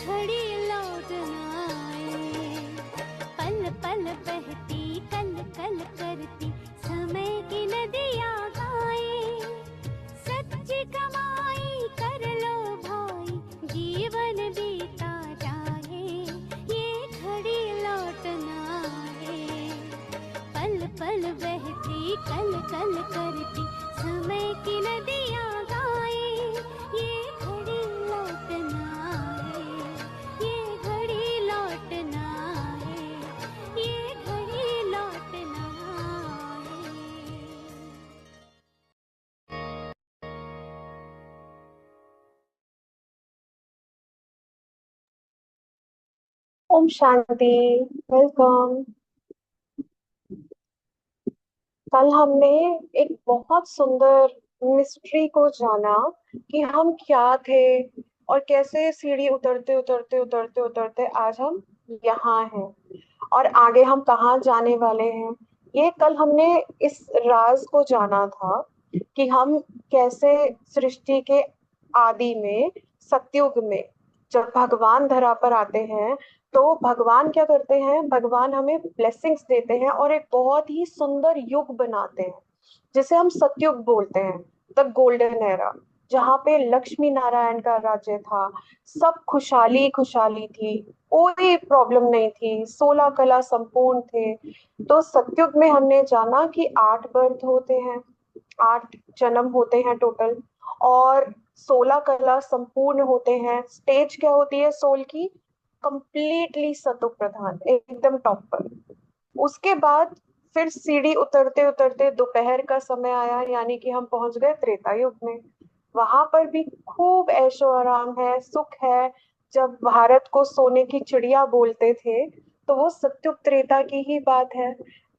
घड़ी लौट ना आए। पल पल बहती कल कल करती समय की नदियाँ गाए। सच्ची कमाई कर लो भाई जीवन बीता जाए। ये घड़ी लौट ना आए। पल पल बहती कल कल करती समय की नदियाँ गाए। ये घड़ी लौट ना आए। ये घड़ी लौट ना आए। ये घड़ी लौट ना आए। ओम शांति। वेलकम। कल हमने एक बहुत सुंदर मिस्ट्री को जाना कि हम क्या थे और कैसे सीढ़ी उतरते उतरते उतरते उतरते आज हम यहाँ हैं और आगे हम कहाँ जाने वाले हैं। ये कल हमने इस राज को जाना था कि हम कैसे सृष्टि के आदि में, सतयुग में, जब भगवान धरा पर आते हैं तो भगवान क्या करते हैं, भगवान हमें ब्लेसिंग्स देते हैं और एक बहुत ही सुंदर युग बनाते हैं जिसे हम सतयुग बोलते हैं, द गोल्डन एरा, जहाँ पे लक्ष्मी नारायण का राज्य था। सब खुशहाली खुशहाली थी, कोई प्रॉब्लम नहीं थी, 16 कला संपूर्ण थे। तो सतयुग में हमने जाना कि 8 बर्थ होते हैं, 8 जन्म होते हैं टोटल, और 16 कला संपूर्ण होते हैं। स्टेज क्या होती है सोल की? कंप्लीटली सतो प्रधान, एकदम टॉप पर। उसके बाद फिर सीढ़ी उतरते उतरते दोपहर का समय आया, यानी कि हम पहुंच गए त्रेता युग में। वहां पर भी खूब ऐशो आराम है, सुख है। जब भारत को सोने की चिड़िया बोलते थे तो वो सत्युग त्रेता की ही बात है,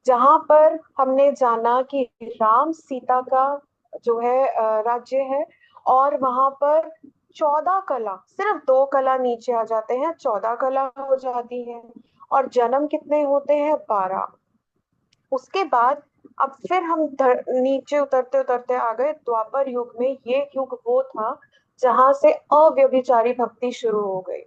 जहां पर हमने जाना कि राम सीता का जो है राज्य है। और वहां पर 14 कला, सिर्फ 2 कला नीचे आ जाते हैं, 14 कला हो जाती है। और जन्म कितने होते हैं? 12। उसके बाद अब फिर हम नीचे उतरते उतरते आ गए द्वापर युग में। ये युग वो था जहां से अव्यभिचारी भक्ति शुरू हो गई,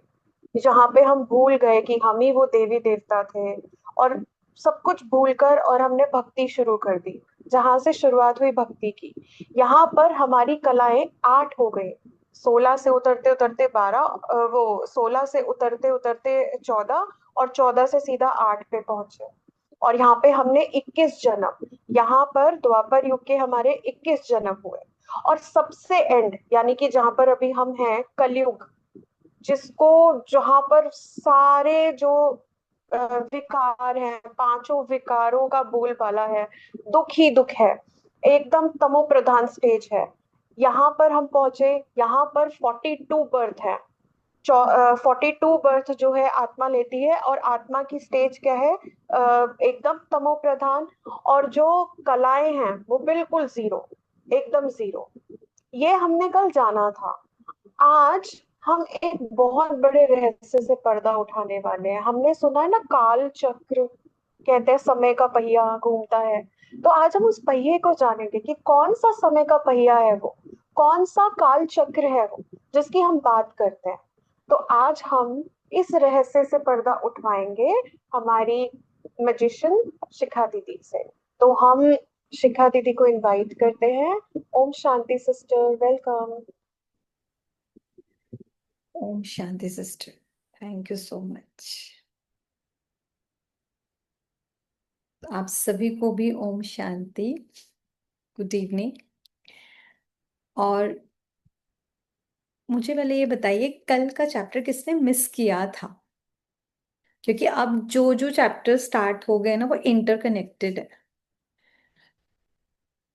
जहाँ पे हम भूल गए कि हम ही वो देवी देवता थे और सब कुछ भूलकर और हमने भक्ति शुरू कर दी। जहां से शुरुआत हुई भक्ति की, यहाँ पर हमारी कलाएं 8 हो गई। 16 से उतरते उतरते 12, वो 16 से उतरते उतरते 14, और 14 से सीधा 8 पे पहुंचे। और यहाँ पे हमने 21 जन्म, यहाँ पर द्वापर युग के हमारे 21 जन्म हुए। और सबसे एंड, यानी कि जहां पर अभी हम हैं, कलयुग, जिसको, जहां पर सारे जो विकार हैं, पांचों विकारों का बोलबाला है, दुख ही दुख है, एकदम तमो प्रधान स्टेज है। यहाँ पर हम पहुंचे। यहाँ पर 42 बर्थ है। 42 बर्थ जो है आत्मा लेती है, और आत्मा की स्टेज क्या है? एकदम तमो प्रधान। और जो कलाएं हैं वो बिल्कुल जीरो, एकदम जीरो। ये हमने कल जाना था। आज हम एक बहुत बड़े रहस्य से पर्दा उठाने वाले हैं। हमने सुना है ना, काल चक्र, कहते हैं समय का पहिया घूमता है। तो आज हम उस पहिए को जानेंगे कि कौन सा समय का पहिया है वो, कौन सा काल चक्र है वो जिसकी हम बात करते हैं। तो आज हम इस रहस्य से पर्दा उठवाएंगे हमारी मैजिशियन शिखा दीदी से। तो हम शिखा दीदी को इनवाइट करते हैं। ओम शांति सिस्टर, वेलकम। ओम शांति sister, thank you so much. आप सभी को भी ओम शांति, गुड इवनिंग। और मुझे पहले ये बताइए, कल का चैप्टर किसने मिस किया था? क्योंकि अब जो जो चैप्टर स्टार्ट हो गए ना वो इंटरकनेक्टेड है।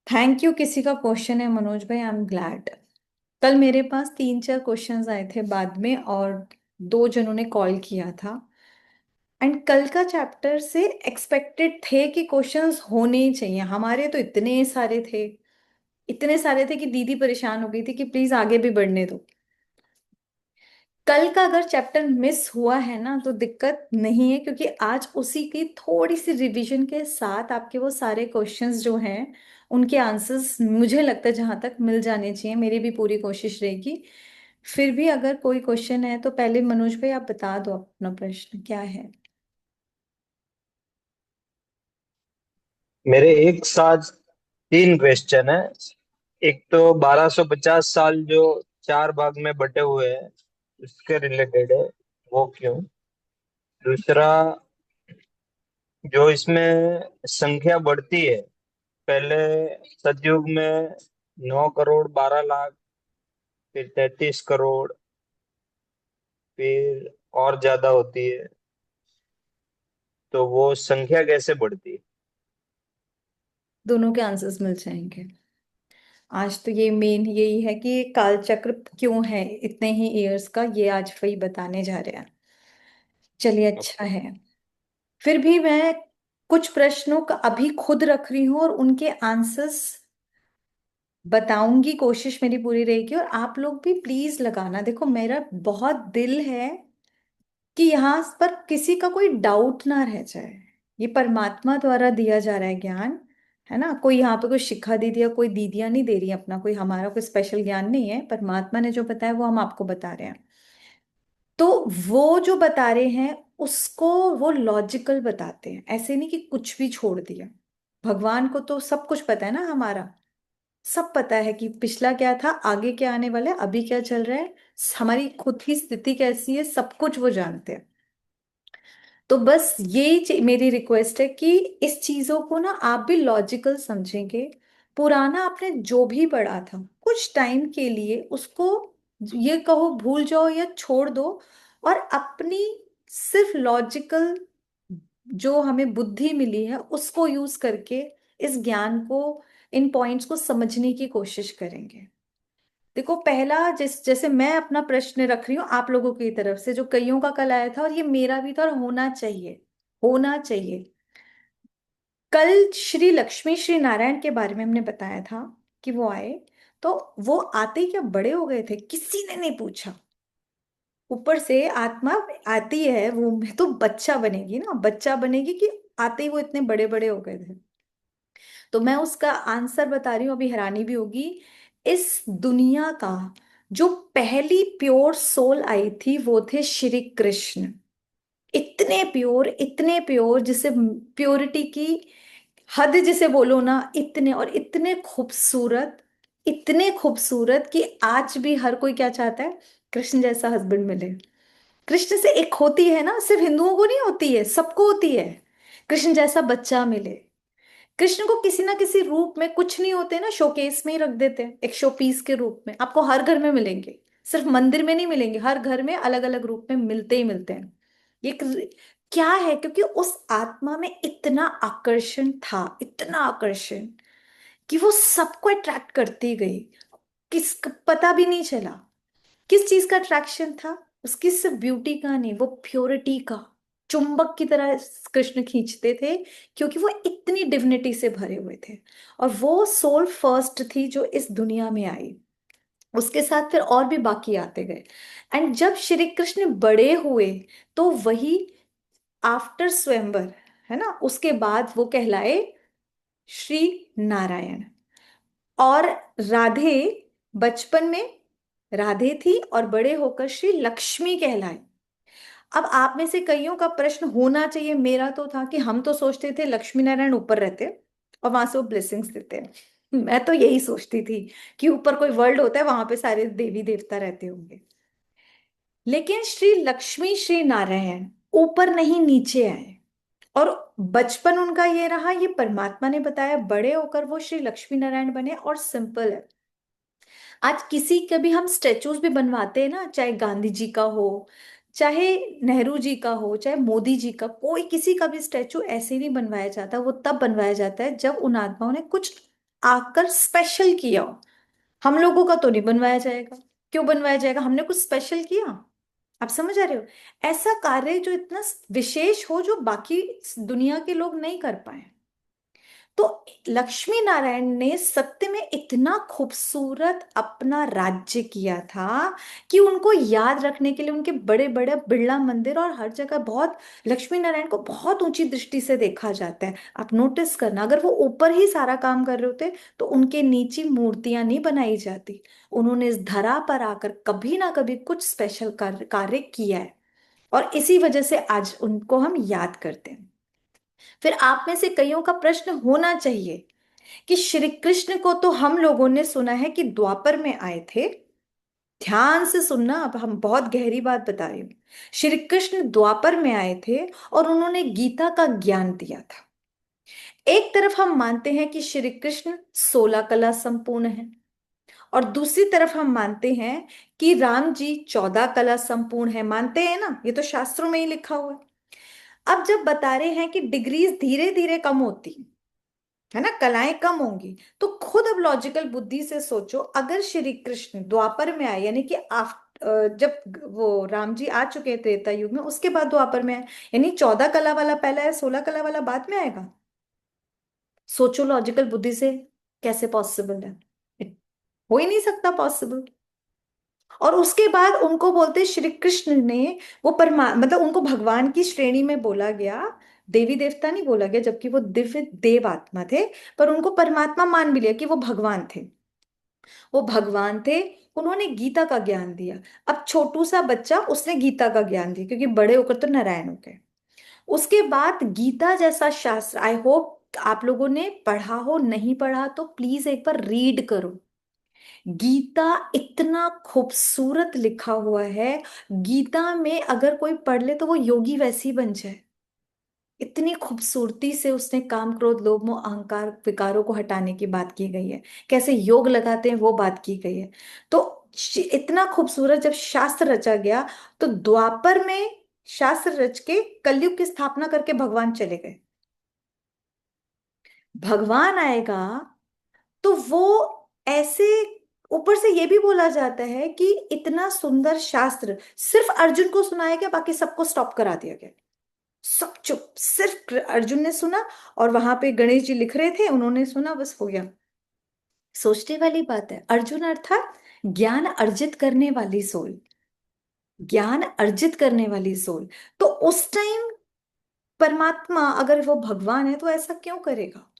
Thank you. किसी का क्वेश्चन है मनोज भाई, आई एम ग्लैड। कल मेरे पास 3-4 क्वेश्चंस आए थे बाद में, और 2 जनों ने कॉल किया था। एंड कल का चैप्टर से एक्सपेक्टेड थे कि क्वेश्चंस होने ही चाहिए। हमारे तो इतने सारे थे, इतने सारे थे कि दीदी परेशान हो गई थी कि प्लीज आगे भी बढ़ने दो। कल का अगर चैप्टर मिस हुआ है ना तो दिक्कत नहीं है, क्योंकि आज उसी की थोड़ी सी रिवीजन के साथ आपके वो सारे क्वेश्चंस जो हैं उनके आंसर्स मुझे लगता है जहां तक मिल जाने चाहिए। मेरी भी पूरी कोशिश रहेगी। फिर भी अगर कोई क्वेश्चन है तो पहले मनोज भाई आप बता दो अपना प्रश्न क्या है। मेरे एक साथ तीन क्वेश्चन है। एक तो 1250 साल जो चार भाग में बटे हुए हैं उसके रिलेटेड है, वो क्यों। दूसरा, जो इसमें संख्या बढ़ती है, पहले सतयुग में 9 करोड़ 12 लाख, फिर 33 करोड़, फिर और ज्यादा होती है, तो वो संख्या कैसे बढ़ती है। दोनों के आंसर्स मिल जाएंगे। आज तो ये मेन यही है कि काल चक्र क्यों है इतने ही इयर्स का, ये आज वही बताने जा रहे हैं। चलिए अच्छा है। फिर भी मैं कुछ प्रश्नों का अभी खुद रख रही हूँ और उनके आंसर्स बताऊंगी, कोशिश मेरी पूरी रहेगी। और आप लोग भी प्लीज लगाना, देखो मेरा बहुत दिल है कि यहाँ पर किसी का कोई डाउट ना रह जाए। ये परमात्मा द्वारा दिया जा रहा है ज्ञान, है ना। कोई यहाँ पे कोई शिक्षा दीदी या कोई दीदियां नहीं दे रही अपना, कोई हमारा कोई स्पेशल ज्ञान नहीं है। परमात्मा ने जो बताया वो हम आपको बता रहे हैं। तो वो जो बता रहे हैं उसको वो लॉजिकल बताते हैं, ऐसे नहीं कि कुछ भी छोड़ दिया। भगवान को तो सब कुछ पता है ना हमारा, सब पता है कि पिछला क्या था, आगे क्या आने वाला है, अभी क्या चल रहा है, हमारी खुद की स्थिति कैसी है, सब कुछ वो जानते हैं। तो बस यही मेरी रिक्वेस्ट है कि इस चीजों को ना आप भी लॉजिकल समझेंगे। पुराना आपने जो भी पढ़ा था कुछ टाइम के लिए उसको ये कहो भूल जाओ या छोड़ दो, और अपनी सिर्फ लॉजिकल जो हमें बुद्धि मिली है उसको यूज करके इस ज्ञान को, इन पॉइंट्स को समझने की कोशिश करेंगे। देखो पहला जैसे मैं अपना प्रश्न रख रही हूँ आप लोगों की तरफ से, जो कईयों का कल आया था और ये मेरा भी था और होना चाहिए, होना चाहिए। कल श्री लक्ष्मी श्री नारायण के बारे में हमने बताया था कि वो आए, तो वो आते ही क्या बड़े हो गए थे, किसी ने नहीं पूछा। ऊपर से आत्मा आती है वो में तो बच्चा बनेगी ना, बच्चा बनेगी कि आते ही वो इतने बड़े बड़े हो गए थे। तो मैं उसका आंसर बता रही हूँ, अभी हैरानी भी होगी। इस दुनिया का जो पहली प्योर सोल आई थी वो थे श्री कृष्ण। इतने प्योर जिसे प्योरिटी की हद जिसे बोलो ना, इतने और इतने खूबसूरत, इतने खूबसूरत कि आज भी हर कोई क्या चाहता है, कृष्ण जैसा हस्बैंड मिले। कृष्ण से एक होती है ना, सिर्फ हिंदुओं को नहीं होती है, सबको होती है, कृष्ण जैसा बच्चा मिले। कृष्ण को किसी ना किसी रूप में, कुछ नहीं होते ना शोकेस में ही रख देते हैं, एक शो पीस के रूप में आपको हर घर में मिलेंगे, सिर्फ मंदिर में नहीं मिलेंगे, हर घर में अलग अलग रूप में मिलते ही मिलते हैं। क्या है, क्योंकि उस आत्मा में इतना आकर्षण था, इतना आकर्षण कि वो सबको अट्रैक्ट करती गई। किस पता भी नहीं चला किस चीज का अट्रैक्शन था, उसकी सिर्फ ब्यूटी का नहीं, वो प्योरिटी का, चुंबक की तरह कृष्ण खींचते थे, क्योंकि वो इतनी डिविनिटी से भरे हुए थे। और वो सोल फर्स्ट थी जो इस दुनिया में आई, उसके साथ फिर और भी बाकी आते गए। एंड जब श्री कृष्ण बड़े हुए तो वही आफ्टर स्वयंवर, है ना, उसके बाद वो कहलाए श्री नारायण। और राधे बचपन में राधे थी और बड़े होकर श्री लक्ष्मी कहलाए। अब आप में से कईयों का प्रश्न होना चाहिए, मेरा तो था कि हम तो सोचते थे लक्ष्मी नारायण ऊपर रहते और वहां से वो ब्लेसिंग्स देते हैं। मैं तो यही सोचती थी कि ऊपर कोई वर्ल्ड होता है, वहां पे सारे देवी देवता रहते होंगे। लेकिन श्री लक्ष्मी श्री नारायण ऊपर नहीं नीचे आए, और बचपन उनका ये रहा, ये परमात्मा ने बताया, बड़े होकर वो श्री लक्ष्मी नारायण बने। और सिंपल है, आज किसी के भी हम स्टेचूज भी बनवाते हैं ना, चाहे गांधी जी का हो, चाहे नेहरू जी का हो, चाहे मोदी जी का, कोई किसी का भी स्टेचू ऐसे नहीं बनवाया जाता, वो तब बनवाया जाता है जब उन आत्माओं ने कुछ आकर स्पेशल किया हो। हम लोगों का तो नहीं बनवाया जाएगा। क्यों बनवाया जाएगा, हमने कुछ स्पेशल किया? आप समझ आ रहे हो, ऐसा कार्य जो इतना विशेष हो जो बाकी दुनिया के लोग नहीं कर पाए। तो लक्ष्मी नारायण ने सत्य में इतना खूबसूरत अपना राज्य किया था कि उनको याद रखने के लिए उनके बड़े बड़े बिरला मंदिर और हर जगह बहुत, लक्ष्मी नारायण को बहुत ऊंची दृष्टि से देखा जाता है। आप नोटिस करना, अगर वो ऊपर ही सारा काम कर रहे होते तो उनके नीचे मूर्तियां नहीं बनाई जाती। उन्होंने इस धरा पर आकर कभी ना कभी कुछ स्पेशल कार्य किया है, और इसी वजह से आज उनको हम याद करते हैं। फिर आप में से कईयों का प्रश्न होना चाहिए कि श्री कृष्ण को तो हम लोगों ने सुना है कि द्वापर में आए थे। ध्यान से सुनना, अब हम बहुत गहरी बात बता रही हूं। श्री कृष्ण द्वापर में आए थे और उन्होंने गीता का ज्ञान दिया था। एक तरफ हम मानते हैं कि श्री कृष्ण 16 कला संपूर्ण है, और दूसरी तरफ हम मानते हैं कि राम जी 14 कला संपूर्ण है। मानते हैं ना, ये तो शास्त्रों में ही लिखा हुआ है। अब जब बता रहे हैं कि डिग्रीज धीरे धीरे कम होती है ना, कलाएं कम होंगी, तो खुद अब लॉजिकल बुद्धि से सोचो, अगर श्री कृष्ण द्वापर में आए, यानी कि जब वो राम जी आ चुके थे त्रेता युग में, उसके बाद द्वापर में आए, यानी 14 कला वाला पहला है, 16 कला वाला बाद में आएगा। सोचो लॉजिकल बुद्धि से, कैसे पॉसिबल है? It- हो ही नहीं सकता पॉसिबल। और उसके बाद उनको बोलते श्री कृष्ण ने, वो मतलब उनको भगवान की श्रेणी में बोला गया, देवी देवता नहीं बोला गया, जबकि वो दिव्य देव आत्मा थे, पर उनको परमात्मा मान भी लिया कि वो भगवान थे। वो भगवान थे, उन्होंने गीता का ज्ञान दिया। अब छोटू सा बच्चा, उसने गीता का ज्ञान दिया, क्योंकि बड़े होकर तो नारायण हो गए। उसके बाद गीता जैसा शास्त्र, आई होप आप लोगों ने पढ़ा हो, नहीं पढ़ा तो प्लीज एक बार रीड करो। गीता इतना खूबसूरत लिखा हुआ है, गीता में अगर कोई पढ़ ले तो वो योगी वैसी बन जाए। इतनी खूबसूरती से उसने काम क्रोध लोभ मोह अहंकार विकारों को हटाने की बात की गई है, कैसे योग लगाते हैं वो बात की गई है। तो इतना खूबसूरत जब शास्त्र रचा गया, तो द्वापर में शास्त्र रच के कलयुग की स्थापना करके भगवान चले गए। भगवान आएगा तो वो ऐसे, ऊपर से ये भी बोला जाता है कि इतना सुंदर शास्त्र सिर्फ अर्जुन को सुनाया गया, बाकी सबको स्टॉप करा दिया गया। सब चुप, सिर्फ अर्जुन ने सुना, और वहां पे गणेश जी लिख रहे थे, उन्होंने सुना, बस हो गया। सोचने वाली बात है, अर्जुन अर्थात ज्ञान अर्जित करने वाली सोल, ज्ञान अर्जित करने वाली सोल। तो उस टाइम परमात्मा अगर वो भगवान है तो ऐसा क्यों करेगा?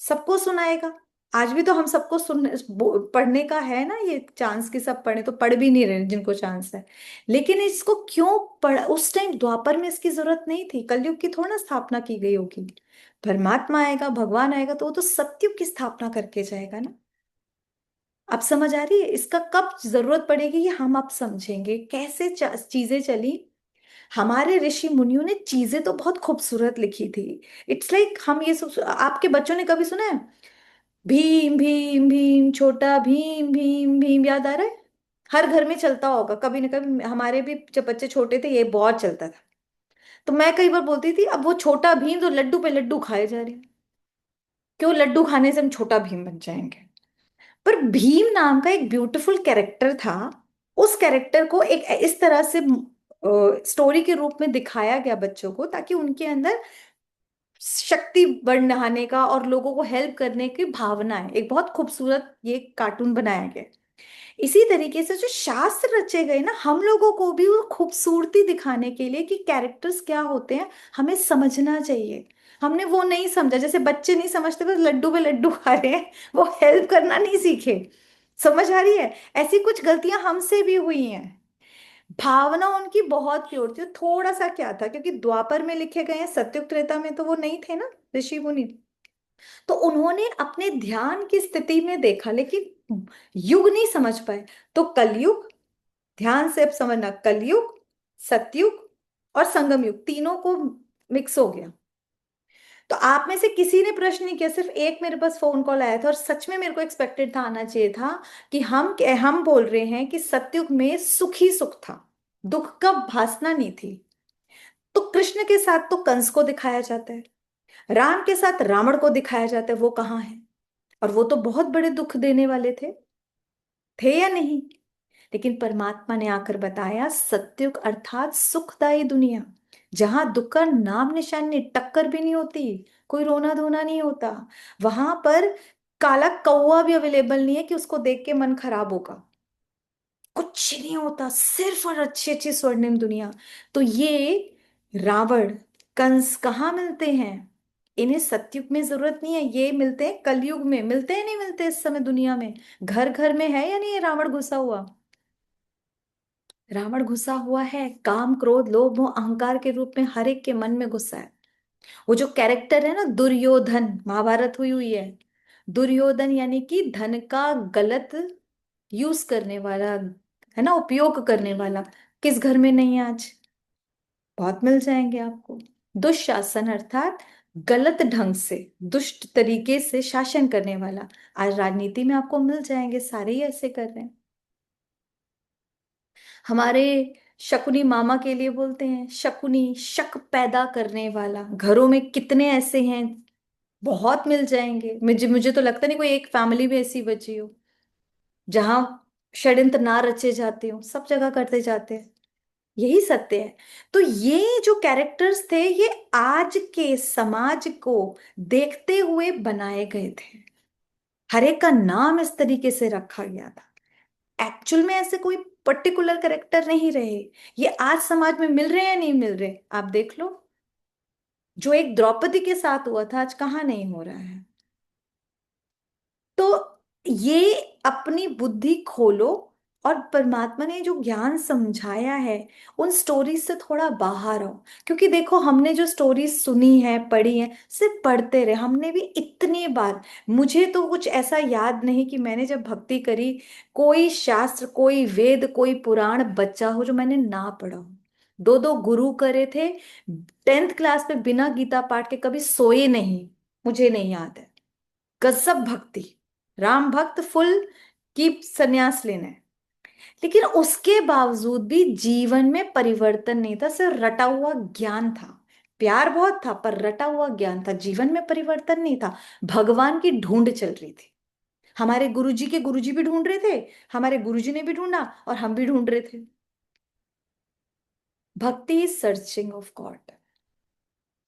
सबको सुनाएगा। आज भी तो हम सबको पढ़ने का है ना ये चांस, कि सब पढ़े, तो पढ़ भी नहीं रहे जिनको चांस है। लेकिन इसको क्यों पढ़, उस टाइम द्वापर में इसकी जरूरत नहीं थी, कलयुग की थोड़ा स्थापना की गई होगी। परमात्मा आएगा, भगवान आएगा, तो वो तो सतयुग की स्थापना करके जाएगा ना। अब समझ आ रही है इसका कब जरूरत पड़ेगी, ये हम अब समझेंगे कैसे चीजें चली। हमारे ऋषि मुनियों ने चीजें तो बहुत खूबसूरत लिखी थी। इट्स लाइक हम ये सब, आपके बच्चों ने कभी सुना है भीम भीम भीम, छोटा भीम भीम भीम, याद आ रहा है? हर घर में चलता होगा कभी ना कभी, हमारे भी जब बच्चे छोटे थे ये बहुत चलता था। तो मैं कई बार बोलती थी, अब वो छोटा भीम तो लड्डू पे लड्डू खाए जा रहे हैं, क्यों लड्डू खाने से हम छोटा भीम बन जाएंगे? पर भीम नाम का एक ब्यूटीफुल कैरेक्टर था। उस कैरेक्टर को एक इस तरह से स्टोरी के रूप में दिखाया गया बच्चों को, ताकि उनके अंदर शक्ति बढ़ाने का और लोगों को हेल्प करने की भावना है। एक बहुत खूबसूरत ये कार्टून बनाया गया। इसी तरीके से जो शास्त्र रचे गए ना, हम लोगों को भी वो खूबसूरती दिखाने के लिए कि कैरेक्टर्स क्या होते हैं हमें समझना चाहिए। हमने वो नहीं समझा, जैसे बच्चे नहीं समझते बस लड्डू पे लड्डू खा रहे हैं, वो हेल्प करना नहीं सीखे। समझ आ रही है? ऐसी कुछ गलतियां हमसे भी हुई हैं। भावना उनकी बहुत प्योर थी। थोड़ा सा क्या था, क्योंकि द्वापर में लिखे गए हैं, सत्युग त्रेता में तो वो नहीं थे ना ऋषि मुनि, तो उन्होंने अपने ध्यान की स्थिति में देखा, लेकिन युग नहीं समझ पाए। तो कलयुग, ध्यान से अब समझना, कलयुग, सतयुग और संगम युग, तीनों को मिक्स हो गया। तो आप में से किसी ने प्रश्न नहीं किया, सिर्फ एक मेरे पास फोन कॉल आया था, और सच में मेरे को एक्सपेक्टेड था, आना चाहिए था, कि हम बोल रहे हैं कि सतयुग में सुख ही सुख था, दुख का भासना नहीं थी। तो कृष्ण के साथ तो कंस को दिखाया जाता है, राम के साथ रावण को दिखाया जाता है, वो कहाँ है? और वो तो बहुत बड़े दुख देने वाले थे या नहीं? लेकिन परमात्मा ने आकर बताया, सत्युग अर्थात सुखदायी दुनिया, जहां दुख का नाम निशान नहीं, टक्कर भी नहीं होती, कोई रोना धोना नहीं होता वहां पर। काला कौवा भी अवेलेबल नहीं है कि उसको देख के मन खराब होगा। कुछ नहीं होता, सिर्फ और अच्छी अच्छी स्वर्णिम दुनिया। तो ये रावण, कंस कहाँ मिलते हैं? इन्हें सतयुग में जरूरत नहीं है, ये मिलते हैं कलयुग में। मिलते हैं नहीं मिलते इस समय दुनिया में? घर घर में है या नहीं है रावण घुसा हुआ? रावण घुसा हुआ है, काम क्रोध लोभ मोह अहंकार के रूप में हर एक के मन में घुसा है। वो जो कैरेक्टर है ना दुर्योधन, महाभारत हुई हुई है। दुर्योधन यानी कि धन का गलत यूज करने वाला, है ना, उपयोग करने वाला। किस घर में नहीं है आज? बहुत मिल जाएंगे आपको। दुशासन अर्थात गलत ढंग से, दुष्ट तरीके से शासन करने वाला। आज राजनीति में आपको मिल जाएंगे, सारे ही ऐसे कर रहे हैं। हमारे शकुनी मामा के लिए बोलते हैं शकुनी, शक पैदा करने वाला। घरों में कितने ऐसे हैं, बहुत मिल जाएंगे। मुझे मुझे तो लगता नहीं कोई एक फैमिली भी ऐसी बची हो जहां षड्यंत्र ना रचे जाते हो, सब जगह करते जाते हैं। यही सत्य है। तो ये जो कैरेक्टर्स थे ये आज के समाज को देखते हुए बनाए गए थे। हर एक का नाम इस तरीके से रखा गया था। एक्चुअल में ऐसे कोई पर्टिकुलर कैरेक्टर नहीं रहे। ये आज समाज में मिल रहे हैं या नहीं मिल रहे? आप देख लो, जो एक द्रौपदी के साथ हुआ था आज कहाँ नहीं हो रहा है। तो ये अपनी बुद्धि खोलो, और परमात्मा ने जो ज्ञान समझाया है उन स्टोरीज से थोड़ा बाहर आओ। क्योंकि देखो हमने जो स्टोरीज सुनी है पढ़ी है, सिर्फ पढ़ते रहे। हमने भी इतनी बार, मुझे तो कुछ ऐसा याद नहीं कि मैंने जब भक्ति करी कोई शास्त्र, कोई वेद, कोई पुराण बचा हो जो मैंने ना पढ़ा हो। दो दो गुरु करे थे, 10th क्लास में बिना गीता पाठ के कभी सोए नहीं, मुझे नहीं याद है। गजब भक्ति, राम भक्त फुल की सन्यास लेना है। लेकिन उसके बावजूद भी जीवन में परिवर्तन नहीं था, सिर्फ रटा हुआ ज्ञान था। प्यार बहुत था पर रटा हुआ ज्ञान था, जीवन में परिवर्तन नहीं था। भगवान की ढूंढ चल रही थी। हमारे गुरुजी के गुरुजी भी ढूंढ रहे थे, हमारे गुरुजी ने भी ढूंढा, और हम भी ढूंढ रहे थे। भक्ति इज सर्चिंग ऑफ गॉड,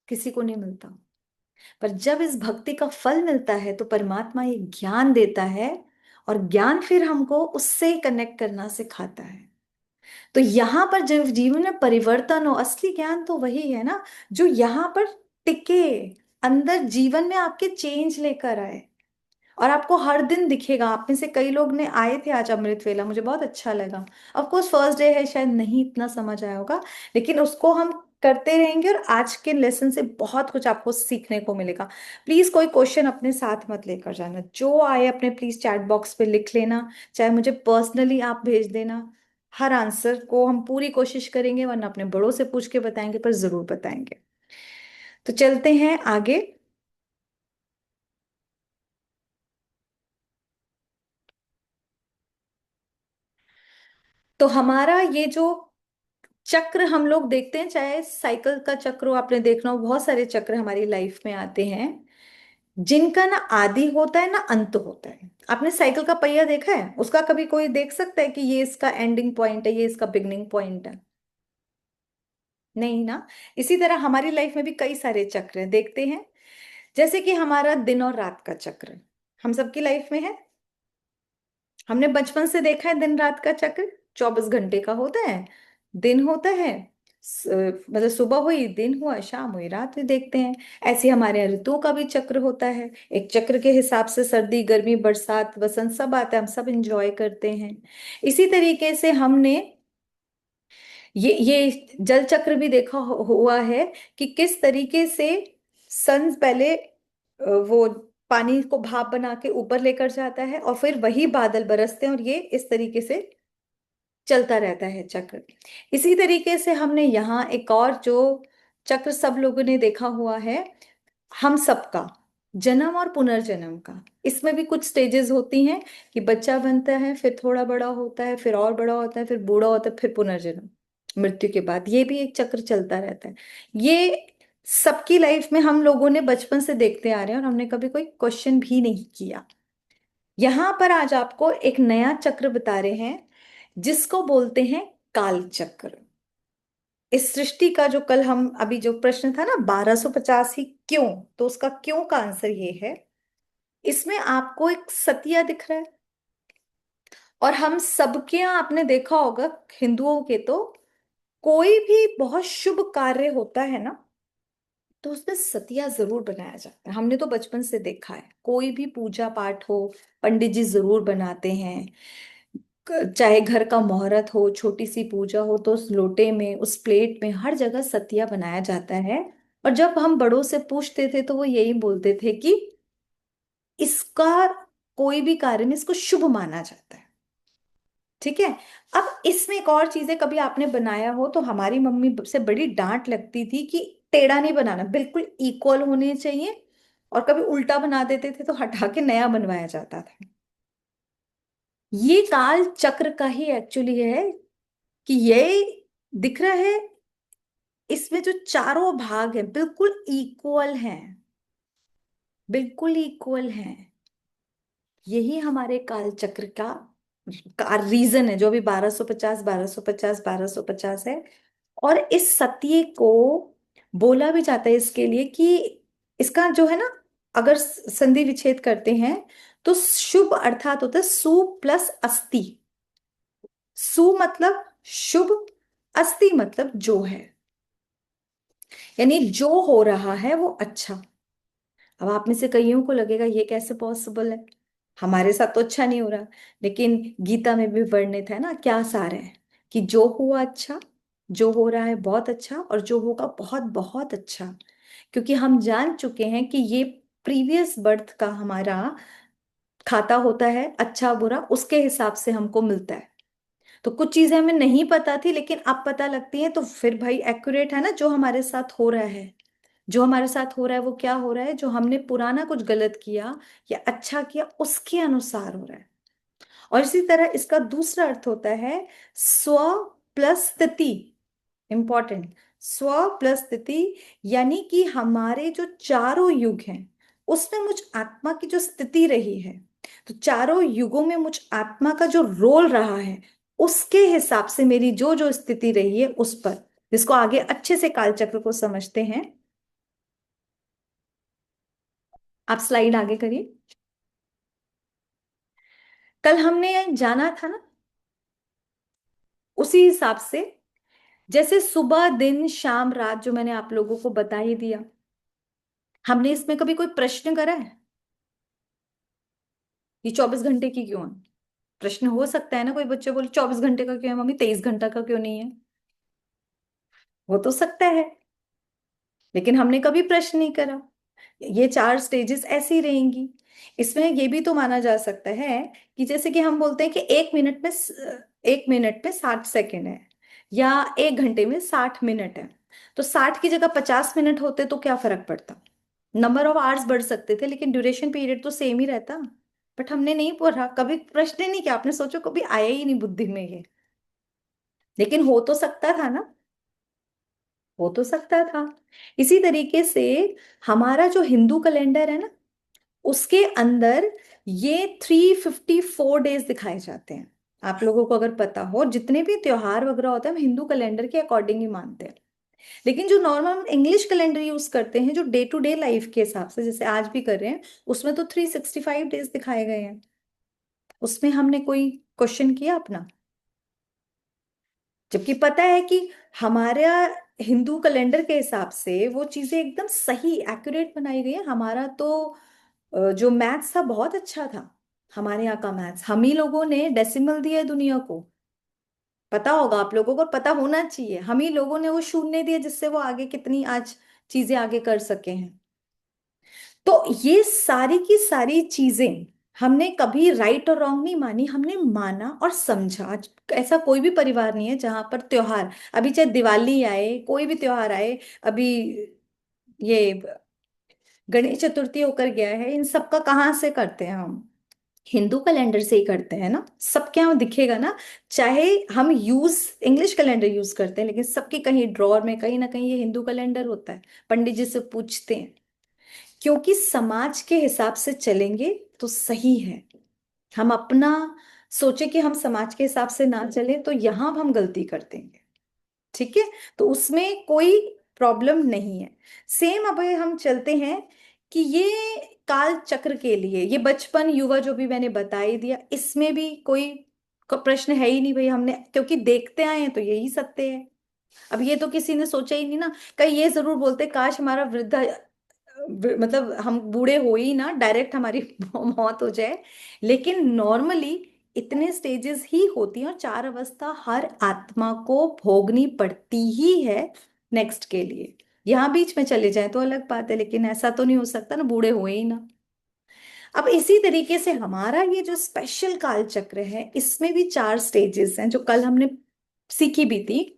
किसी को नहीं मिलता। पर जब इस भक्ति का फल मिलता है तो परमात्मा ये ज्ञान देता है, और ज्ञान फिर हमको उससे कनेक्ट करना सिखाता है। तो यहाँ पर जब जीवन में परिवर्तन हो, असली ज्ञान तो वही है ना जो यहाँ पर टिके, अंदर जीवन में आपके चेंज लेकर आए, और आपको हर दिन दिखेगा। आप में से कई लोग ने आए थे आज अमृत वेला, मुझे बहुत अच्छा लगा। ऑफ कोर्स फर्स्ट डे है, शायद नहीं इतना समझ आया होगा, लेकिन उसको हम करते रहेंगे और आज के लेसन से बहुत कुछ आपको सीखने को मिलेगा। प्लीज कोई क्वेश्चन अपने साथ मत लेकर जाना, जो आए अपने प्लीज चैट बॉक्स पे लिख लेना, चाहे मुझे पर्सनली आप भेज देना। हर आंसर को हम पूरी कोशिश करेंगे, वरना अपने बड़ों से पूछ के बताएंगे, पर जरूर बताएंगे। तो चलते हैं आगे। तो हमारा ये जो चक्र हम लोग देखते हैं, चाहे साइकिल का चक्र हो, आपने देखना हो बहुत सारे चक्र हमारी लाइफ में आते हैं जिनका ना आदि होता है ना अंत होता है। आपने साइकिल का पहिया देखा है? उसका कभी कोई देख सकता है कि ये इसका एंडिंग पॉइंट है, ये इसका बिगनिंग पॉइंट है? नहीं ना। इसी तरह हमारी लाइफ में भी कई सारे चक्र हैं, देखते हैं। जैसे कि हमारा दिन और रात का चक्र हम सबकी लाइफ में है। हमने बचपन से देखा है दिन रात का चक्र 24 घंटे का होता है। दिन होता है, मतलब सुबह हुई दिन हुआ, शाम हुई रात हुई, देखते हैं। ऐसे हमारे यहाँ ऋतुओं का भी चक्र होता है। एक चक्र के हिसाब से सर्दी गर्मी बरसात वसंत सब आता है, हम सब इंजॉय करते हैं। इसी तरीके से हमने ये जल चक्र भी देखा हुआ है कि किस तरीके से सन पहले वो पानी को भाप बना के ऊपर लेकर जाता है, और फिर वही बादल बरसते हैं, और ये इस तरीके से चलता रहता है चक्र। इसी तरीके से हमने यहाँ एक और जो चक्र सब लोगों ने देखा हुआ है, हम सबका जन्म और पुनर्जन्म का। इसमें भी कुछ स्टेजेस होती हैं कि बच्चा बनता है, फिर थोड़ा बड़ा होता है, फिर और बड़ा होता है, फिर बूढ़ा होता है, फिर पुनर्जन्म, मृत्यु के बाद। ये भी एक चक्र चलता रहता है। ये सबकी लाइफ में हम लोगों ने बचपन से देखते आ रहे हैं, और हमने कभी कोई क्वेश्चन भी नहीं किया। यहां पर आज आपको एक नया चक्र बता रहे हैं जिसको बोलते हैं काल चक्र। इस सृष्टि का जो कल हम अभी जो प्रश्न था ना 1250 ही क्यों, तो उसका क्यों का आंसर ये है। इसमें आपको एक सतिया दिख रहा है, और हम सबके यहाँ आपने देखा होगा हिंदुओं के तो कोई भी बहुत शुभ कार्य होता है ना, तो उसमें सतिया जरूर बनाया जाता है। हमने तो बचपन से देखा है, कोई भी पूजा पाठ हो पंडित जी जरूर बनाते हैं। चाहे घर का मुहूर्त हो, छोटी सी पूजा हो, तो उस लोटे में उस प्लेट में हर जगह सतिया बनाया जाता है। और जब हम बड़ों से पूछते थे तो वो यही बोलते थे कि इसका कोई भी कार्य में इसको शुभ माना जाता है। ठीक है। अब इसमें एक और चीज है, कभी आपने बनाया हो तो हमारी मम्मी से बड़ी डांट लगती थी कि टेढ़ा नहीं बनाना, बिल्कुल इक्वल होने चाहिए। और कभी उल्टा बना देते थे तो हटा के नया बनवाया जाता था। ये काल चक्र का ही एक्चुअली है कि ये दिख रहा है, इसमें जो चारों भाग हैं बिल्कुल इक्वल हैं, बिल्कुल इक्वल हैं। यही हमारे काल चक्र का रीजन है, जो भी 1250 1250 1250 है। और इस सत्य को बोला भी जाता है इसके लिए कि इसका जो है ना, अगर संधि विच्छेद करते हैं तो शुभ अर्थात होता है सु प्लस अस्ति। सु मतलब शुभ, अस्ति मतलब जो है, यानी जो हो रहा है वो अच्छा। अब आप में से कईयों को लगेगा ये कैसे पॉसिबल है, हमारे साथ तो अच्छा नहीं हो रहा। लेकिन गीता में भी वर्णित है ना, क्या सार है कि जो हुआ अच्छा, जो हो रहा है बहुत अच्छा, और जो होगा बहुत बहुत अच्छा। क्योंकि हम जान चुके हैं कि ये प्रीवियस बर्थ का हमारा खाता होता है, अच्छा बुरा उसके हिसाब से हमको मिलता है। तो कुछ चीजें हमें नहीं पता थी लेकिन अब पता लगती हैं, तो फिर भाई एक्यूरेट है ना जो हमारे साथ हो रहा है। जो हमारे साथ हो रहा है वो क्या हो रहा है, जो हमने पुराना कुछ गलत किया या अच्छा किया उसके अनुसार हो रहा है। और इसी तरह इसका दूसरा अर्थ होता है स्व प्लस स्थिति। इंपॉर्टेंट, स्व प्लस स्थिति, यानी कि हमारे जो चारों युग हैं उसमें मुझ आत्मा की जो स्थिति रही है, तो चारों युगों में मुझ आत्मा का जो रोल रहा है उसके हिसाब से मेरी जो जो स्थिति रही है उस पर, जिसको आगे अच्छे से कालचक्र को समझते हैं। आप स्लाइड आगे करिए। कल हमने जाना था ना, उसी हिसाब से जैसे सुबह दिन शाम रात जो मैंने आप लोगों को बता ही दिया। हमने इसमें कभी कोई प्रश्न करा है ये 24 घंटे की क्यों है? प्रश्न हो सकता है ना, कोई बच्चे बोले 24 घंटे का क्यों है मम्मी, 23 घंटा का क्यों नहीं है? हो तो सकता है, लेकिन हमने कभी प्रश्न नहीं करा। ये चार स्टेजेस ऐसी रहेंगी। इसमें ये भी तो माना जा सकता है कि जैसे कि हम बोलते हैं कि 1 मिनट में 60 सेकेंड है, या 1 घंटे में 60 मिनट है। तो 60 की जगह 50 मिनट होते तो क्या फर्क पड़ता? नंबर ऑफ आवर्स बढ़ सकते थे लेकिन ड्यूरेशन पीरियड तो सेम ही रहता। बट हमने नहीं पढ़ा, कभी प्रश्न ही नहीं किया, आपने सोचो कभी आया ही नहीं बुद्धि में ये। लेकिन हो तो सकता था ना, हो तो सकता था। इसी तरीके से हमारा जो हिंदू कैलेंडर है ना, उसके अंदर ये 354 डेज दिखाए जाते हैं। आप लोगों को अगर पता हो, जितने भी त्योहार वगैरह होते हैं हम हिंदू कैलेंडर के अकॉर्डिंग ही मानते हैं। लेकिन जो नॉर्मल इंग्लिश कैलेंडर यूज करते हैं, जो डे टू डे लाइफ के हिसाब से जैसे आज भी कर रहे हैं, उसमें तो 365 डेज दिखाए गए हैं। उसमें हमने कोई क्वेश्चन किया अपना? जबकि पता है कि हमारा हिंदू कैलेंडर के हिसाब से वो चीजें एकदम सही एक्यूरेट बनाई गई है। हमारा तो जो मैथ्स था बहुत अच्छा था। हमारे यहाँ का मैथ्स, हम ही लोगों ने डेसिमल दिया है दुनिया को। पता होगा आप लोगों को, पता होना चाहिए, हम ही लोगों ने वो शून्य दिए जिससे वो आगे कितनी आज चीजें आगे कर सके हैं। तो ये सारी की सारी चीजें हमने कभी राइट और रॉन्ग नहीं मानी, हमने माना और समझा। आज ऐसा कोई भी परिवार नहीं है जहां पर त्योहार, अभी चाहे दिवाली आए कोई भी त्योहार आए, अभी ये गणेश चतुर्थी होकर गया है, इन सब का कहाँ से करते हैं हम? हिंदू कैलेंडर से ही करते हैं ना। सबके यहाँ दिखेगा ना, चाहे हम यूज इंग्लिश कैलेंडर यूज करते हैं लेकिन सबके कहीं ड्रॉर में कहीं ना कहीं ये हिंदू कैलेंडर होता है। पंडित जी से पूछते हैं, क्योंकि समाज के हिसाब से चलेंगे तो सही है। हम अपना सोचे कि हम समाज के हिसाब से ना चले तो यहां हम गलती कर देंगे। ठीक है, तो उसमें कोई प्रॉब्लम नहीं है। सेम अब हम चलते हैं कि ये काल चक्र के लिए, ये बचपन युवा जो भी मैंने बता ही दिया, इसमें भी कोई प्रश्न है ही नहीं भाई, हमने क्योंकि देखते आए हैं तो यही सत्य है। अब ये तो किसी ने सोचा ही नहीं ना। कई ये जरूर बोलते काश हमारा मतलब हम बूढ़े हो ही ना, डायरेक्ट हमारी मौत हो जाए। लेकिन नॉर्मली इतने स्टेजेस ही होती हैं और चार अवस्था हर आत्मा को भोगनी पड़ती ही है नेक्स्ट के लिए। यहाँ बीच में चले जाए तो अलग बात है, लेकिन ऐसा तो नहीं हो सकता ना, बूढ़े हुए ही ना। अब इसी तरीके से हमारा ये जो स्पेशल काल चक्र है, इसमें भी चार स्टेजेस हैं जो कल हमने सीखी भी थी।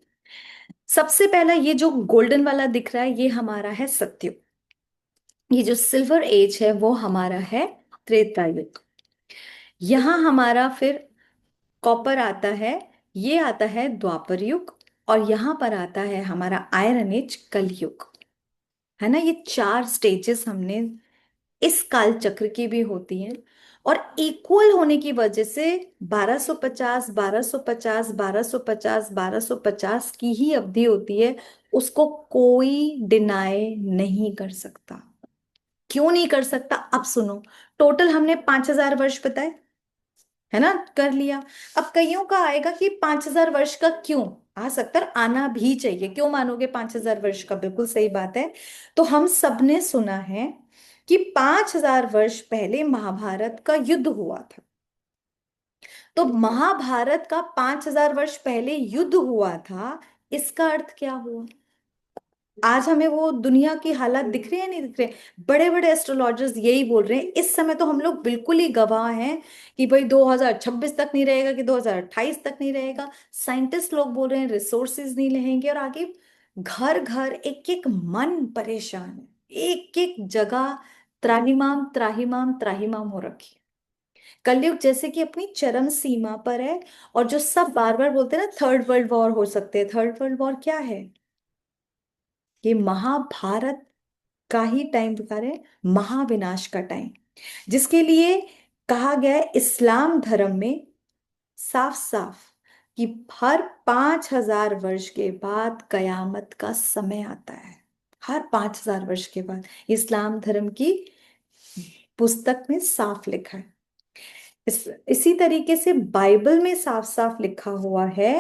सबसे पहला ये जो गोल्डन वाला दिख रहा है, ये हमारा है सत्युग। ये जो सिल्वर एज है वो हमारा है त्रेता युग। यहाँ हमारा फिर कॉपर आता है, ये आता है द्वापर युग। और यहाँ पर आता है हमारा आयरन एज कलयुग। है ना, ये चार स्टेजेस हमने इस काल चक्र की भी होती हैं। और इक्वल होने की वजह से 1250 1250 1250 1250 की ही अवधि होती है, उसको कोई डिनाई नहीं कर सकता। क्यों नहीं कर सकता, अब सुनो। टोटल हमने 5000 वर्ष बताए, है ना, कर लिया। अब कईयों का आएगा कि 5000 वर्ष का क्यों आ सकता है, आना भी चाहिए, क्यों मानोगे 5000 वर्ष का, बिल्कुल सही बात है। तो हम सबने सुना है कि 5000 वर्ष पहले महाभारत का युद्ध हुआ था। तो महाभारत का 5000 वर्ष पहले युद्ध हुआ था, इसका अर्थ क्या हुआ? आज हमें वो दुनिया की हालात दिख रहे हैं, नहीं दिख रहे? बड़े बड़े एस्ट्रोलॉजर्स यही बोल रहे हैं इस समय, तो हम लोग बिल्कुल ही गवाह हैं कि भाई 2026 तक नहीं रहेगा, कि 2028 तक नहीं रहेगा। साइंटिस्ट लोग बोल रहे हैं रिसोर्सेज नहीं रहेंगे, और आगे घर घर एक एक मन परेशान है, एक एक जगह त्राहिमाम त्राहिमाम त्राहिमाम हो रखी है। कलयुग जैसे कि अपनी चरम सीमा पर है। और जो सब बार बार बोलते हैं ना थर्ड वर्ल्ड वॉर हो सकते हैं, थर्ड वर्ल्ड वॉर क्या है? ये महाभारत का ही टाइम बता रहे हैं, महाविनाश का टाइम, जिसके लिए कहा गया है इस्लाम धर्म में साफ साफ कि हर 5000 वर्ष के बाद कयामत का समय आता है। हर 5000 वर्ष के बाद इस्लाम धर्म की पुस्तक में साफ लिखा है। इसी तरीके से बाइबल में साफ साफ लिखा हुआ है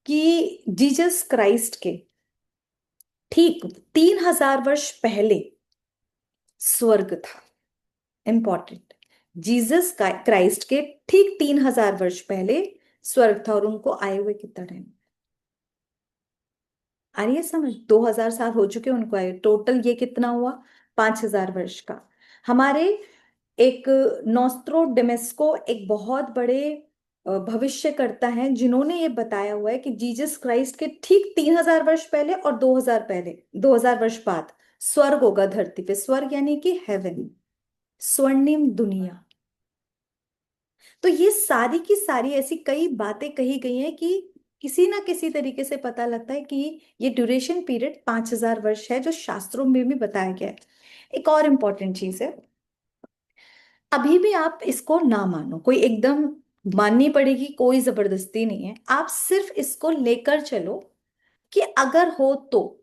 कि जीसस क्राइस्ट के ठीक 3000 वर्ष पहले स्वर्ग था। इंपॉर्टेंट, जीसस क्राइस्ट के ठीक 3000 वर्ष पहले स्वर्ग था, और उनको आए हुए कितना टाइम आ रही है समझ? 2000 साल हो चुके उनको आए, टोटल ये कितना हुआ? 5000 वर्ष का। हमारे एक नोस्ट्रोडेमस्को एक बहुत बड़े भविष्य करता है, जिन्होंने ये बताया हुआ है कि जीसस क्राइस्ट के ठीक 3000 वर्ष पहले और 2000 पहले, 2000 वर्ष बाद स्वर्ग होगा धरती पे। स्वर्ग यानी कि हेवन, स्वर्णिम दुनिया। तो ये सारी की सारी ऐसी कई बातें कही गई हैं कि किसी ना किसी तरीके से पता लगता है कि ये ड्यूरेशन पीरियड 5000 वर्ष है, जो शास्त्रों में भी बताया गया है। एक और इम्पॉर्टेंट चीज है, अभी भी आप इसको ना मानो, कोई एकदम माननी पड़ेगी, कोई जबरदस्ती नहीं है, आप सिर्फ इसको लेकर चलो कि अगर हो तो,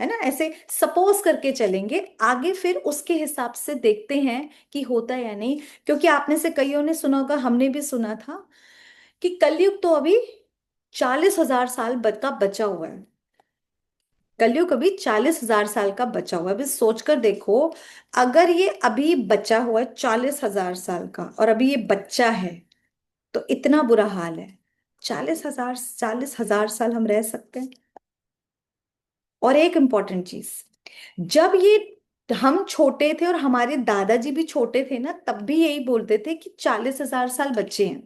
है ना, ऐसे सपोज करके चलेंगे आगे, फिर उसके हिसाब से देखते हैं कि होता है या नहीं। क्योंकि आपने से कईयों ने सुना होगा, हमने भी सुना था कि कलयुग तो अभी 40,000 साल का बचा हुआ है। कलयुग अभी 40,000 साल का बचा हुआ है। अभी सोचकर देखो, अगर ये अभी बचा हुआ है 40,000 साल का, और अभी ये बच्चा है, तो इतना बुरा हाल है। 40,000 साल हम रह सकते हैं। और एक इंपॉर्टेंट चीज, जब ये हम छोटे थे और हमारे दादाजी भी छोटे थे ना, तब भी यही बोलते थे कि 40,000 साल बच्चे हैं।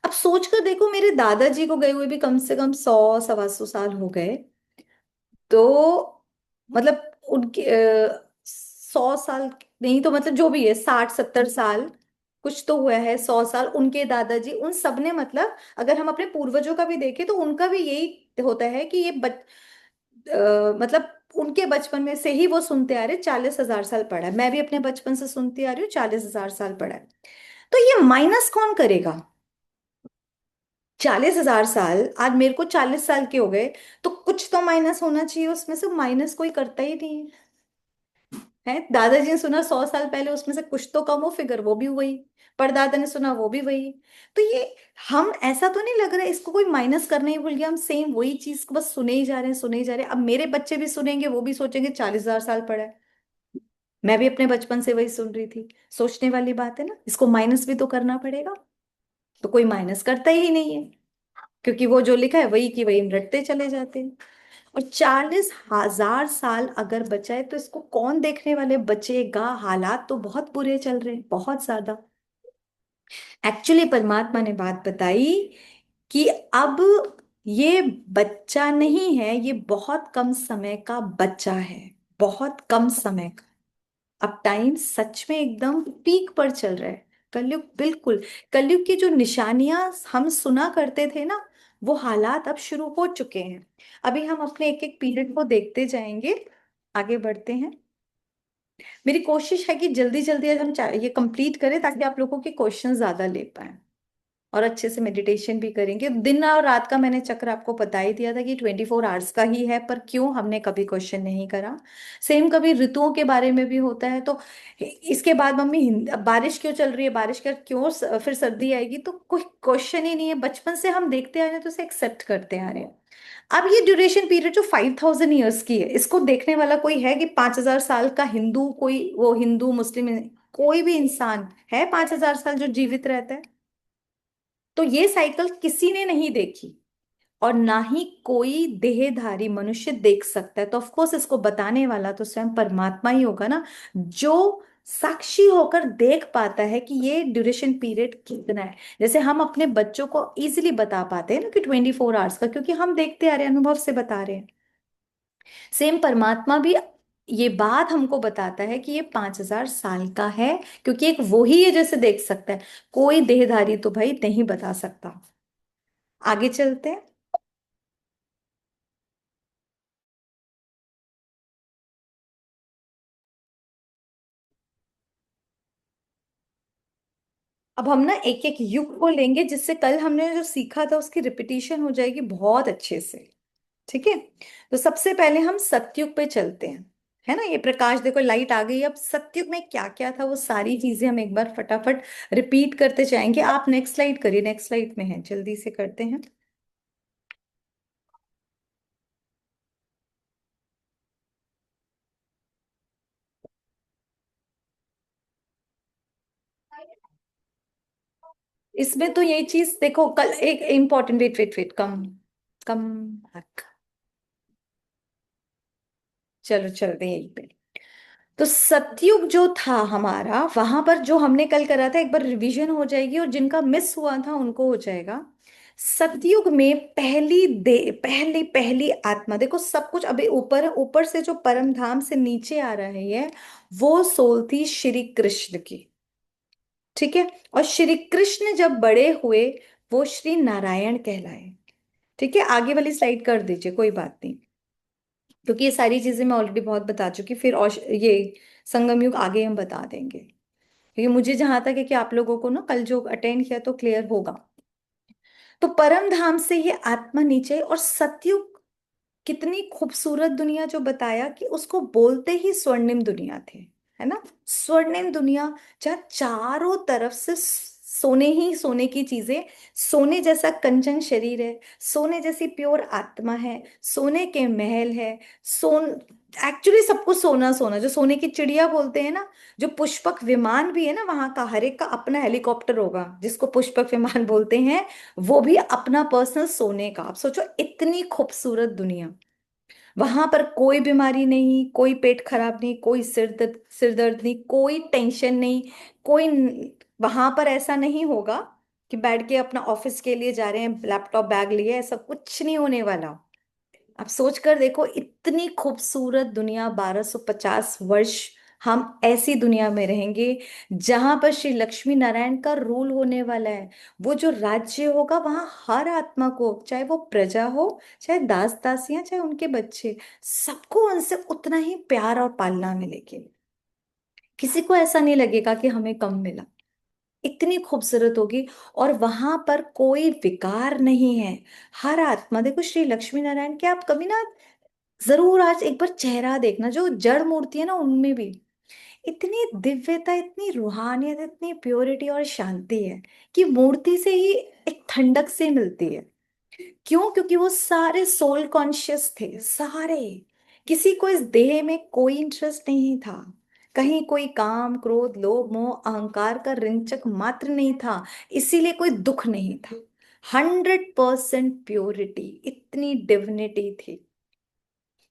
अब सोच कर देखो, मेरे दादाजी को गए हुए भी कम से कम 100 सवा 100 साल हो गए। तो मतलब उनके 100 साल नहीं तो मतलब जो भी है 60 70 साल कुछ तो हुआ है, 100 साल उनके दादाजी, उन सब ने मतलब अगर हम अपने पूर्वजों का भी देखें तो उनका भी यही होता है कि ये मतलब उनके बचपन में से ही वो सुनते आ रहे 40,000 साल पड़ा है। मैं भी अपने बचपन से सुनती आ रही हूँ 40,000 साल पड़ा है। तो ये माइनस कौन करेगा? 40,000 साल, आज मेरे को 40 साल के हो गए, तो कुछ तो माइनस होना चाहिए उसमें से, माइनस कोई करता ही नहीं है। दादाजी ने सुना 100 साल पहले, उसमें से कुछ तो कम हो फिगर, वो भी वही। परदादा ने सुना, वो भी वही। तो ये, हम ऐसा तो नहीं लग रहा है इसको कोई माइनस करना ही भूल गया, हम सेम वही चीज को बस सुने ही जा रहे हैं, सुने ही जा रहे हैं। अब मेरे बच्चे भी सुनेंगे, वो भी सोचेंगे 40,000 साल पड़ा है। मैं भी अपने बचपन से वही सुन रही थी। सोचने वाली बात है ना, इसको माइनस भी तो करना पड़ेगा। तो कोई माइनस करता ही नहीं है, क्योंकि वो जो लिखा है वही की वही रटते चले जाते हैं। और 40,000 साल अगर बचा है, तो इसको कौन देखने वाले बचेगा? हालात तो बहुत बुरे चल रहे हैं, बहुत ज्यादा। एक्चुअली परमात्मा ने बात बताई कि अब ये बच्चा नहीं है, ये बहुत कम समय का बच्चा है, बहुत कम समय का। अब टाइम सच में एकदम पीक पर चल रहा है। कलयुग, बिल्कुल। कलयुग की जो निशानियां हम सुना करते थे ना, वो हालात अब शुरू हो चुके हैं। अभी हम अपने एक एक पीरियड को देखते जाएंगे, आगे बढ़ते हैं। मेरी कोशिश है कि जल्दी जल्दी आज हम ये कंप्लीट करें, ताकि आप लोगों के क्वेश्चन ज्यादा ले पाए, और अच्छे से मेडिटेशन भी करेंगे। दिन और रात का मैंने चक्र आपको बता ही दिया था कि 24 आवर्स का ही है, पर क्यों हमने कभी क्वेश्चन नहीं करा। सेम कभी ऋतुओं के बारे में भी होता है, तो इसके बाद मम्मी बारिश क्यों चल रही है, बारिश का क्यों फिर सर्दी आएगी, तो कोई क्वेश्चन ही नहीं है। बचपन से हम देखते आ रहे हैं, तो उसे एक्सेप्ट करते आ रहे हैं। अब ये ड्यूरेशन पीरियड जो 5,000 ईयर्स की है, इसको देखने वाला कोई है कि 5,000 साल का हिंदू, कोई वो हिंदू मुस्लिम, कोई भी इंसान है 5,000 साल जो जीवित रहता है? तो ये साइकिल किसी ने नहीं देखी, और ना ही कोई देहधारी मनुष्य देख सकता है। तो ऑफ कोर्स इसको बताने वाला तो स्वयं परमात्मा ही होगा ना, जो साक्षी होकर देख पाता है कि ये ड्यूरेशन पीरियड कितना है। जैसे हम अपने बच्चों को इजीली बता पाते हैं ना कि 24 आवर्स का, क्योंकि हम देखते आ रहे हैं, अनुभव से बता रहे हैं। सेम परमात्मा भी ये बात हमको बताता है कि ये 5,000 साल का है, क्योंकि एक वो ही है जैसे देख सकता है। कोई देहधारी तो भाई नहीं बता सकता। आगे चलते हैं। अब हम ना एक एक युग को लेंगे, जिससे कल हमने जो सीखा था उसकी रिपीटिशन हो जाएगी बहुत अच्छे से। ठीक है? तो सबसे पहले हम सतयुग पे चलते हैं। है ना, ये प्रकाश देखो, लाइट आ गई। अब सतयुग में क्या क्या था, वो सारी चीजें हम एक बार फटाफट रिपीट करते जाएंगे। आप नेक्स्ट स्लाइड करिए, नेक्स्ट स्लाइड में है, जल्दी से करते हैं। इसमें तो यही चीज देखो, कल एक इंपॉर्टेंट, वेट वेट वेट, कम कम बैक। चलो चलते हैं यहीं पे। तो सतयुग जो था हमारा, वहां पर जो हमने कल करा था, एक बार रिवीजन हो जाएगी, और जिनका मिस हुआ था उनको हो जाएगा। सतयुग में पहली पहली आत्मा, देखो सब कुछ अभी ऊपर है, ऊपर से जो परम धाम से नीचे आ रहा है, वो सोल थी श्री कृष्ण की। ठीक है? और श्री कृष्ण जब बड़े हुए, वो श्री नारायण कहलाए। ठीक है, आगे वाली स्लाइड कर दीजिए, कोई बात नहीं, क्योंकि ये सारी चीजें मैं ऑलरेडी बहुत बता चुकी, फिर और ये संगम युग आगे हम बता देंगे, क्योंकि मुझे जहां तक है कि आप लोगों को ना कल जो अटेंड किया तो क्लियर होगा। तो परम धाम से ये आत्मा नीचे, और सतयुग कितनी खूबसूरत दुनिया जो बताया कि उसको बोलते ही स्वर्णिम दुनिया थे। है ना, स्वर्णिम दुनिया, जहाँ चारों तरफ से सोने ही सोने की चीजें, सोने जैसा कंचन शरीर है, सोने जैसी प्योर आत्मा है, सोने के महल है। सोन एक्चुअली सब कुछ सोना सोना, जो सोने की चिड़िया बोलते हैं ना, जो पुष्पक विमान भी है ना, वहां का हर एक का अपना हेलीकॉप्टर होगा जिसको पुष्पक विमान बोलते हैं, वो भी अपना पर्सनल सोने का। आप सोचो, इतनी खूबसूरत दुनिया, वहां पर कोई बीमारी नहीं, कोई पेट खराब नहीं, कोई सिर दर्द नहीं, कोई टेंशन नहीं, कोई वहां पर ऐसा नहीं होगा कि बैठ के अपना ऑफिस के लिए जा रहे हैं, लैपटॉप बैग लिए, ऐसा कुछ नहीं होने वाला। आप सोच कर देखो, इतनी खूबसूरत दुनिया, 1250 वर्ष हम ऐसी दुनिया में रहेंगे, जहां पर श्री लक्ष्मी नारायण का रूल होने वाला है। वो जो राज्य होगा, वहां हर आत्मा को, चाहे वो प्रजा हो, चाहे दास दासियां, चाहे उनके बच्चे, सबको उनसे उतना ही प्यार और पालना मिलेगी। किसी को ऐसा नहीं लगेगा कि हमें कम मिला। इतनी खूबसूरत होगी। और वहां पर कोई विकार नहीं है। हर आत्मा, देखो श्री लक्ष्मी नारायण के आप कभी ना जरूर आज एक बार चेहरा देखना, जो जड़ मूर्ति है ना उनमें भी इतनी दिव्यता, इतनी रूहानियत, इतनी प्योरिटी और शांति है कि मूर्ति से ही एक ठंडक से मिलती है। क्यों? क्योंकि वो सारे सोल कॉन्शियस थे, सारे। किसी को इस देह में कोई इंटरेस्ट नहीं था। कहीं कोई काम, क्रोध, लोभ, मोह, अहंकार का रिंचक मात्र नहीं था। इसीलिए कोई दुख नहीं था। 100% प्योरिटी, इतनी डिविनिटी थी।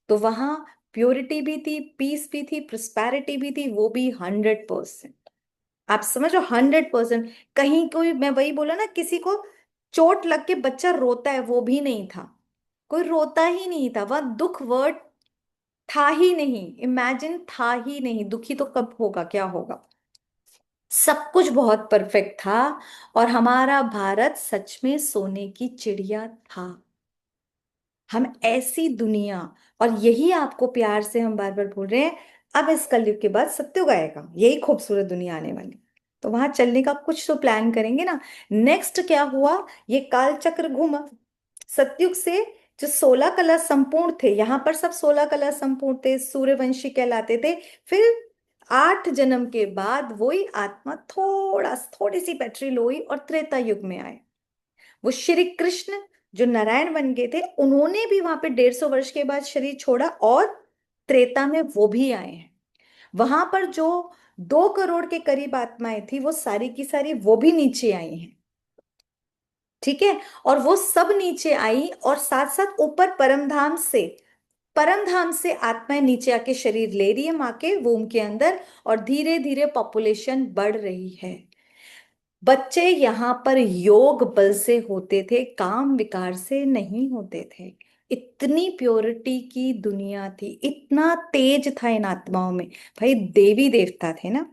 तो वहां प्योरिटी भी थी, पीस भी थी, प्रोस्पैरिटी भी थी, वो भी 100%। आप समझो, 100%। कहीं कोई, मैं वही बोला ना, किसी को चोट लग के बच्चा रोता है, वो भी नहीं था। कोई रोता ही नहीं था, वह दुख वर्ड था ही नहीं, इमेजिन था ही नहीं। दुखी तो कब होगा, क्या होगा। सब कुछ बहुत परफेक्ट था। और हमारा भारत सच में सोने की चिड़िया था। हम ऐसी दुनिया, और यही आपको प्यार से हम बार बार बोल रहे हैं, अब इस कलयुग के बाद सत्युग आएगा, यही खूबसूरत दुनिया आने वाली। तो वहां चलने का कुछ तो प्लान करेंगे ना। नेक्स्ट क्या हुआ, ये काल चक्र घूमा। सतयुग से जो 16 कला संपूर्ण थे, यहां पर सब 16 कला संपूर्ण थे, सूर्यवंशी कहलाते थे। फिर 8 जन्म के बाद वही आत्मा थोड़ी सी बैटरी लो हुई और त्रेता युग में आए। वो श्री कृष्ण जो नारायण बन गए थे, उन्होंने भी वहां पे 150 वर्ष के बाद शरीर छोड़ा, और त्रेता में वो भी आए हैं। वहां पर जो 2 करोड़ के करीब आत्माएं थी, वो सारी की सारी वो भी नीचे आई हैं। ठीक है। और वो सब नीचे आई, और साथ साथ ऊपर परमधाम से आत्माएं नीचे आके शरीर ले रही है माँ के वूम के अंदर। और धीरे धीरे पॉपुलेशन बढ़ रही है। बच्चे यहाँ पर योग बल से होते थे, काम विकार से नहीं होते थे। इतनी प्योरिटी की दुनिया थी, इतना तेज था इन आत्माओं में। भाई देवी देवता थे ना।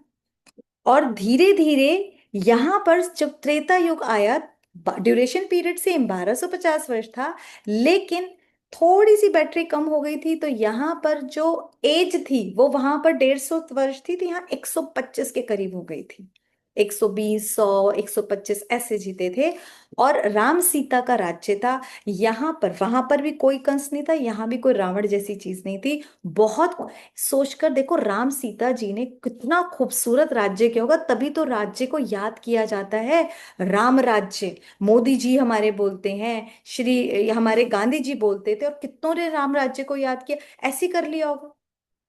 और धीरे धीरे यहाँ पर जब त्रेता युग आया, ड्यूरेशन पीरियड सेम 1250 वर्ष था, लेकिन थोड़ी सी बैटरी कम हो गई थी। तो यहाँ पर जो एज थी वो वहां पर 150 वर्ष थी, तो यहाँ 125 के करीब हो गई थी। 120, 100, 125 ऐसे जीते थे। और राम सीता का राज्य था यहाँ पर। वहां पर भी कोई कंस नहीं था, यहाँ भी कोई रावण जैसी चीज नहीं थी। बहुत सोचकर देखो, राम सीता जी ने कितना खूबसूरत राज्य किया होगा, तभी तो राज्य को याद किया जाता है राम राज्य। मोदी जी हमारे बोलते हैं, श्री हमारे गांधी जी बोलते थे, और कितनों ने राम राज्य को याद किया। ऐसे कर लिया होगा।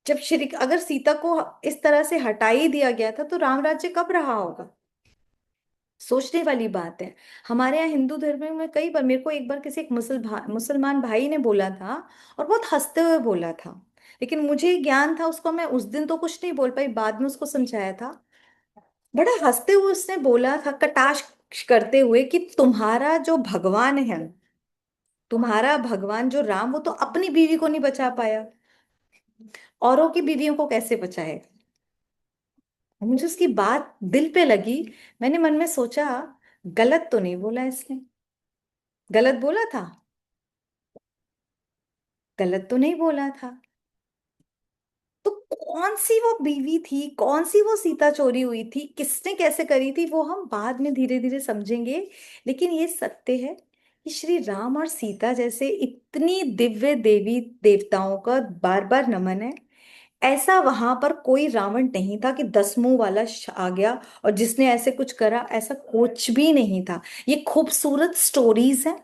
जब श्री, अगर सीता को इस तरह से हटा ही दिया गया था, तो राम राज्य कब रहा होगा। सोचने वाली बात है। हमारे यहाँ हिंदू धर्म में कई बार, मेरे को एक बार किसी एक मुसलमान भाई ने बोला था, और बहुत हंसते हुए बोला था, लेकिन मुझे ज्ञान था उसको, मैं उस दिन तो कुछ नहीं बोल पाई, बाद में उसको समझाया था। बड़ा हंसते हुए उसने बोला था, कटाक्ष करते हुए, कि तुम्हारा जो भगवान है, तुम्हारा भगवान जो राम, वो तो अपनी बीवी को नहीं बचा पाया, औरों की बीवियों को कैसे बचाएगा। मुझे उसकी बात दिल पे लगी। मैंने मन में सोचा, गलत तो नहीं बोला इसने, गलत बोला था, गलत तो नहीं बोला था। तो कौन सी वो बीवी थी, कौन सी वो सीता चोरी हुई थी, किसने कैसे करी थी, वो हम बाद में धीरे धीरे समझेंगे। लेकिन ये सत्य है कि श्री राम और सीता जैसे इतनी दिव्य देवी देवताओं का बार बार नमन है। ऐसा वहां पर कोई रावण नहीं था कि 10 मुंह वाला आ गया और जिसने ऐसे कुछ करा, ऐसा कुछ भी नहीं था। ये खूबसूरत स्टोरीज हैं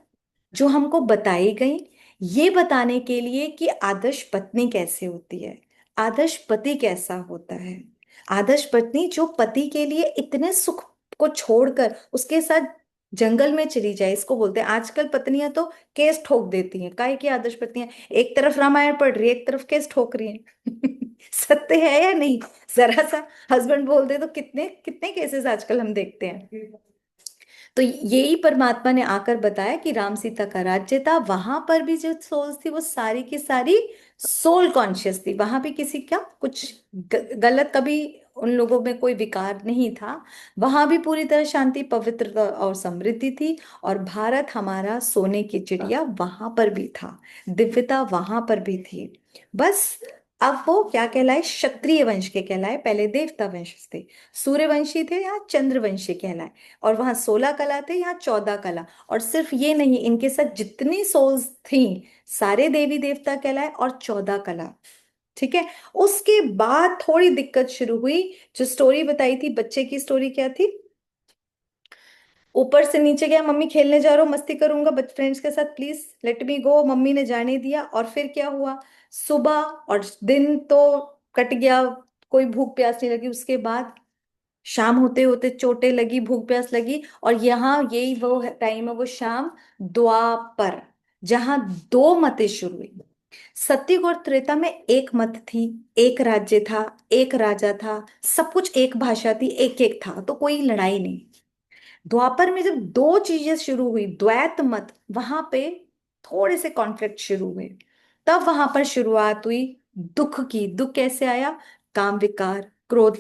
जो हमको बताई गई, ये बताने के लिए कि आदर्श पत्नी कैसे होती है, आदर्श पति कैसा होता है। आदर्श पत्नी जो पति के लिए इतने सुख को छोड़कर उसके साथ जंगल में चली जाए, इसको बोलते हैं। आजकल पत्नियां तो केस ठोक देती हैं, काहे की आदर्श पत्नियां एक तरफ रामायण पढ़ रही है, एक तरफ केस ठोक रही हैं। सत्य है या नहीं। जरा सा हस्बैंड बोल दे तो कितने कितने केसेस आजकल हम देखते हैं। तो यही परमात्मा ने आकर बताया कि राम सीता का राज्य था। वहां पर भी जो सोल्स थी वो सारी की सारी सोल कॉन्शियस थी। वहां भी किसी का कुछ गलत, कभी उन लोगों में कोई विकार नहीं था। वहां भी पूरी तरह शांति, पवित्रता और समृद्धि थी। और भारत हमारा सोने की चिड़िया वहां पर भी था, दिव्यता वहां पर भी थी। बस अब वो क्या कहलाए, क्षत्रिय वंश के कहलाए, पहले देवता वंश थे। सूर्यवंशी थे, यहाँ चंद्रवंशी कहलाए। और वहां 16 कला थे, यहाँ 14 कला। और सिर्फ ये नहीं, इनके साथ जितनी सोल्स थी सारे देवी देवता कहलाए और 14 कला। ठीक है। उसके बाद थोड़ी दिक्कत शुरू हुई। जो स्टोरी बताई थी बच्चे की, स्टोरी क्या थी, ऊपर से नीचे गया, मम्मी खेलने जा रहा हूँ, मस्ती करूंगा बच फ्रेंड्स के साथ, please let me go, mummy ने जाने दिया। और फिर क्या हुआ, सुबह और दिन तो कट गया, कोई भूख प्यास नहीं लगी। उसके बाद शाम होते होते चोटें लगी, भूख प्यास लगी। और यहाँ यही वो टाइम है, वो शाम द्वापर, जहां दो मतें शुरू हुई। सतयुग और त्रेता में एक मत थी, एक राज्य था, एक राजा था, सब कुछ एक भाषा थी, एक एक था, तो कोई लड़ाई नहीं। द्वापर में जब दो चीजें शुरू हुई, द्वैत मत, वहां पे थोड़े से कॉन्फ्लिक्ट शुरू हुए। तब वहां पर शुरुआत हुई दुख की। दुख कैसे आया, काम विकार, क्रोध,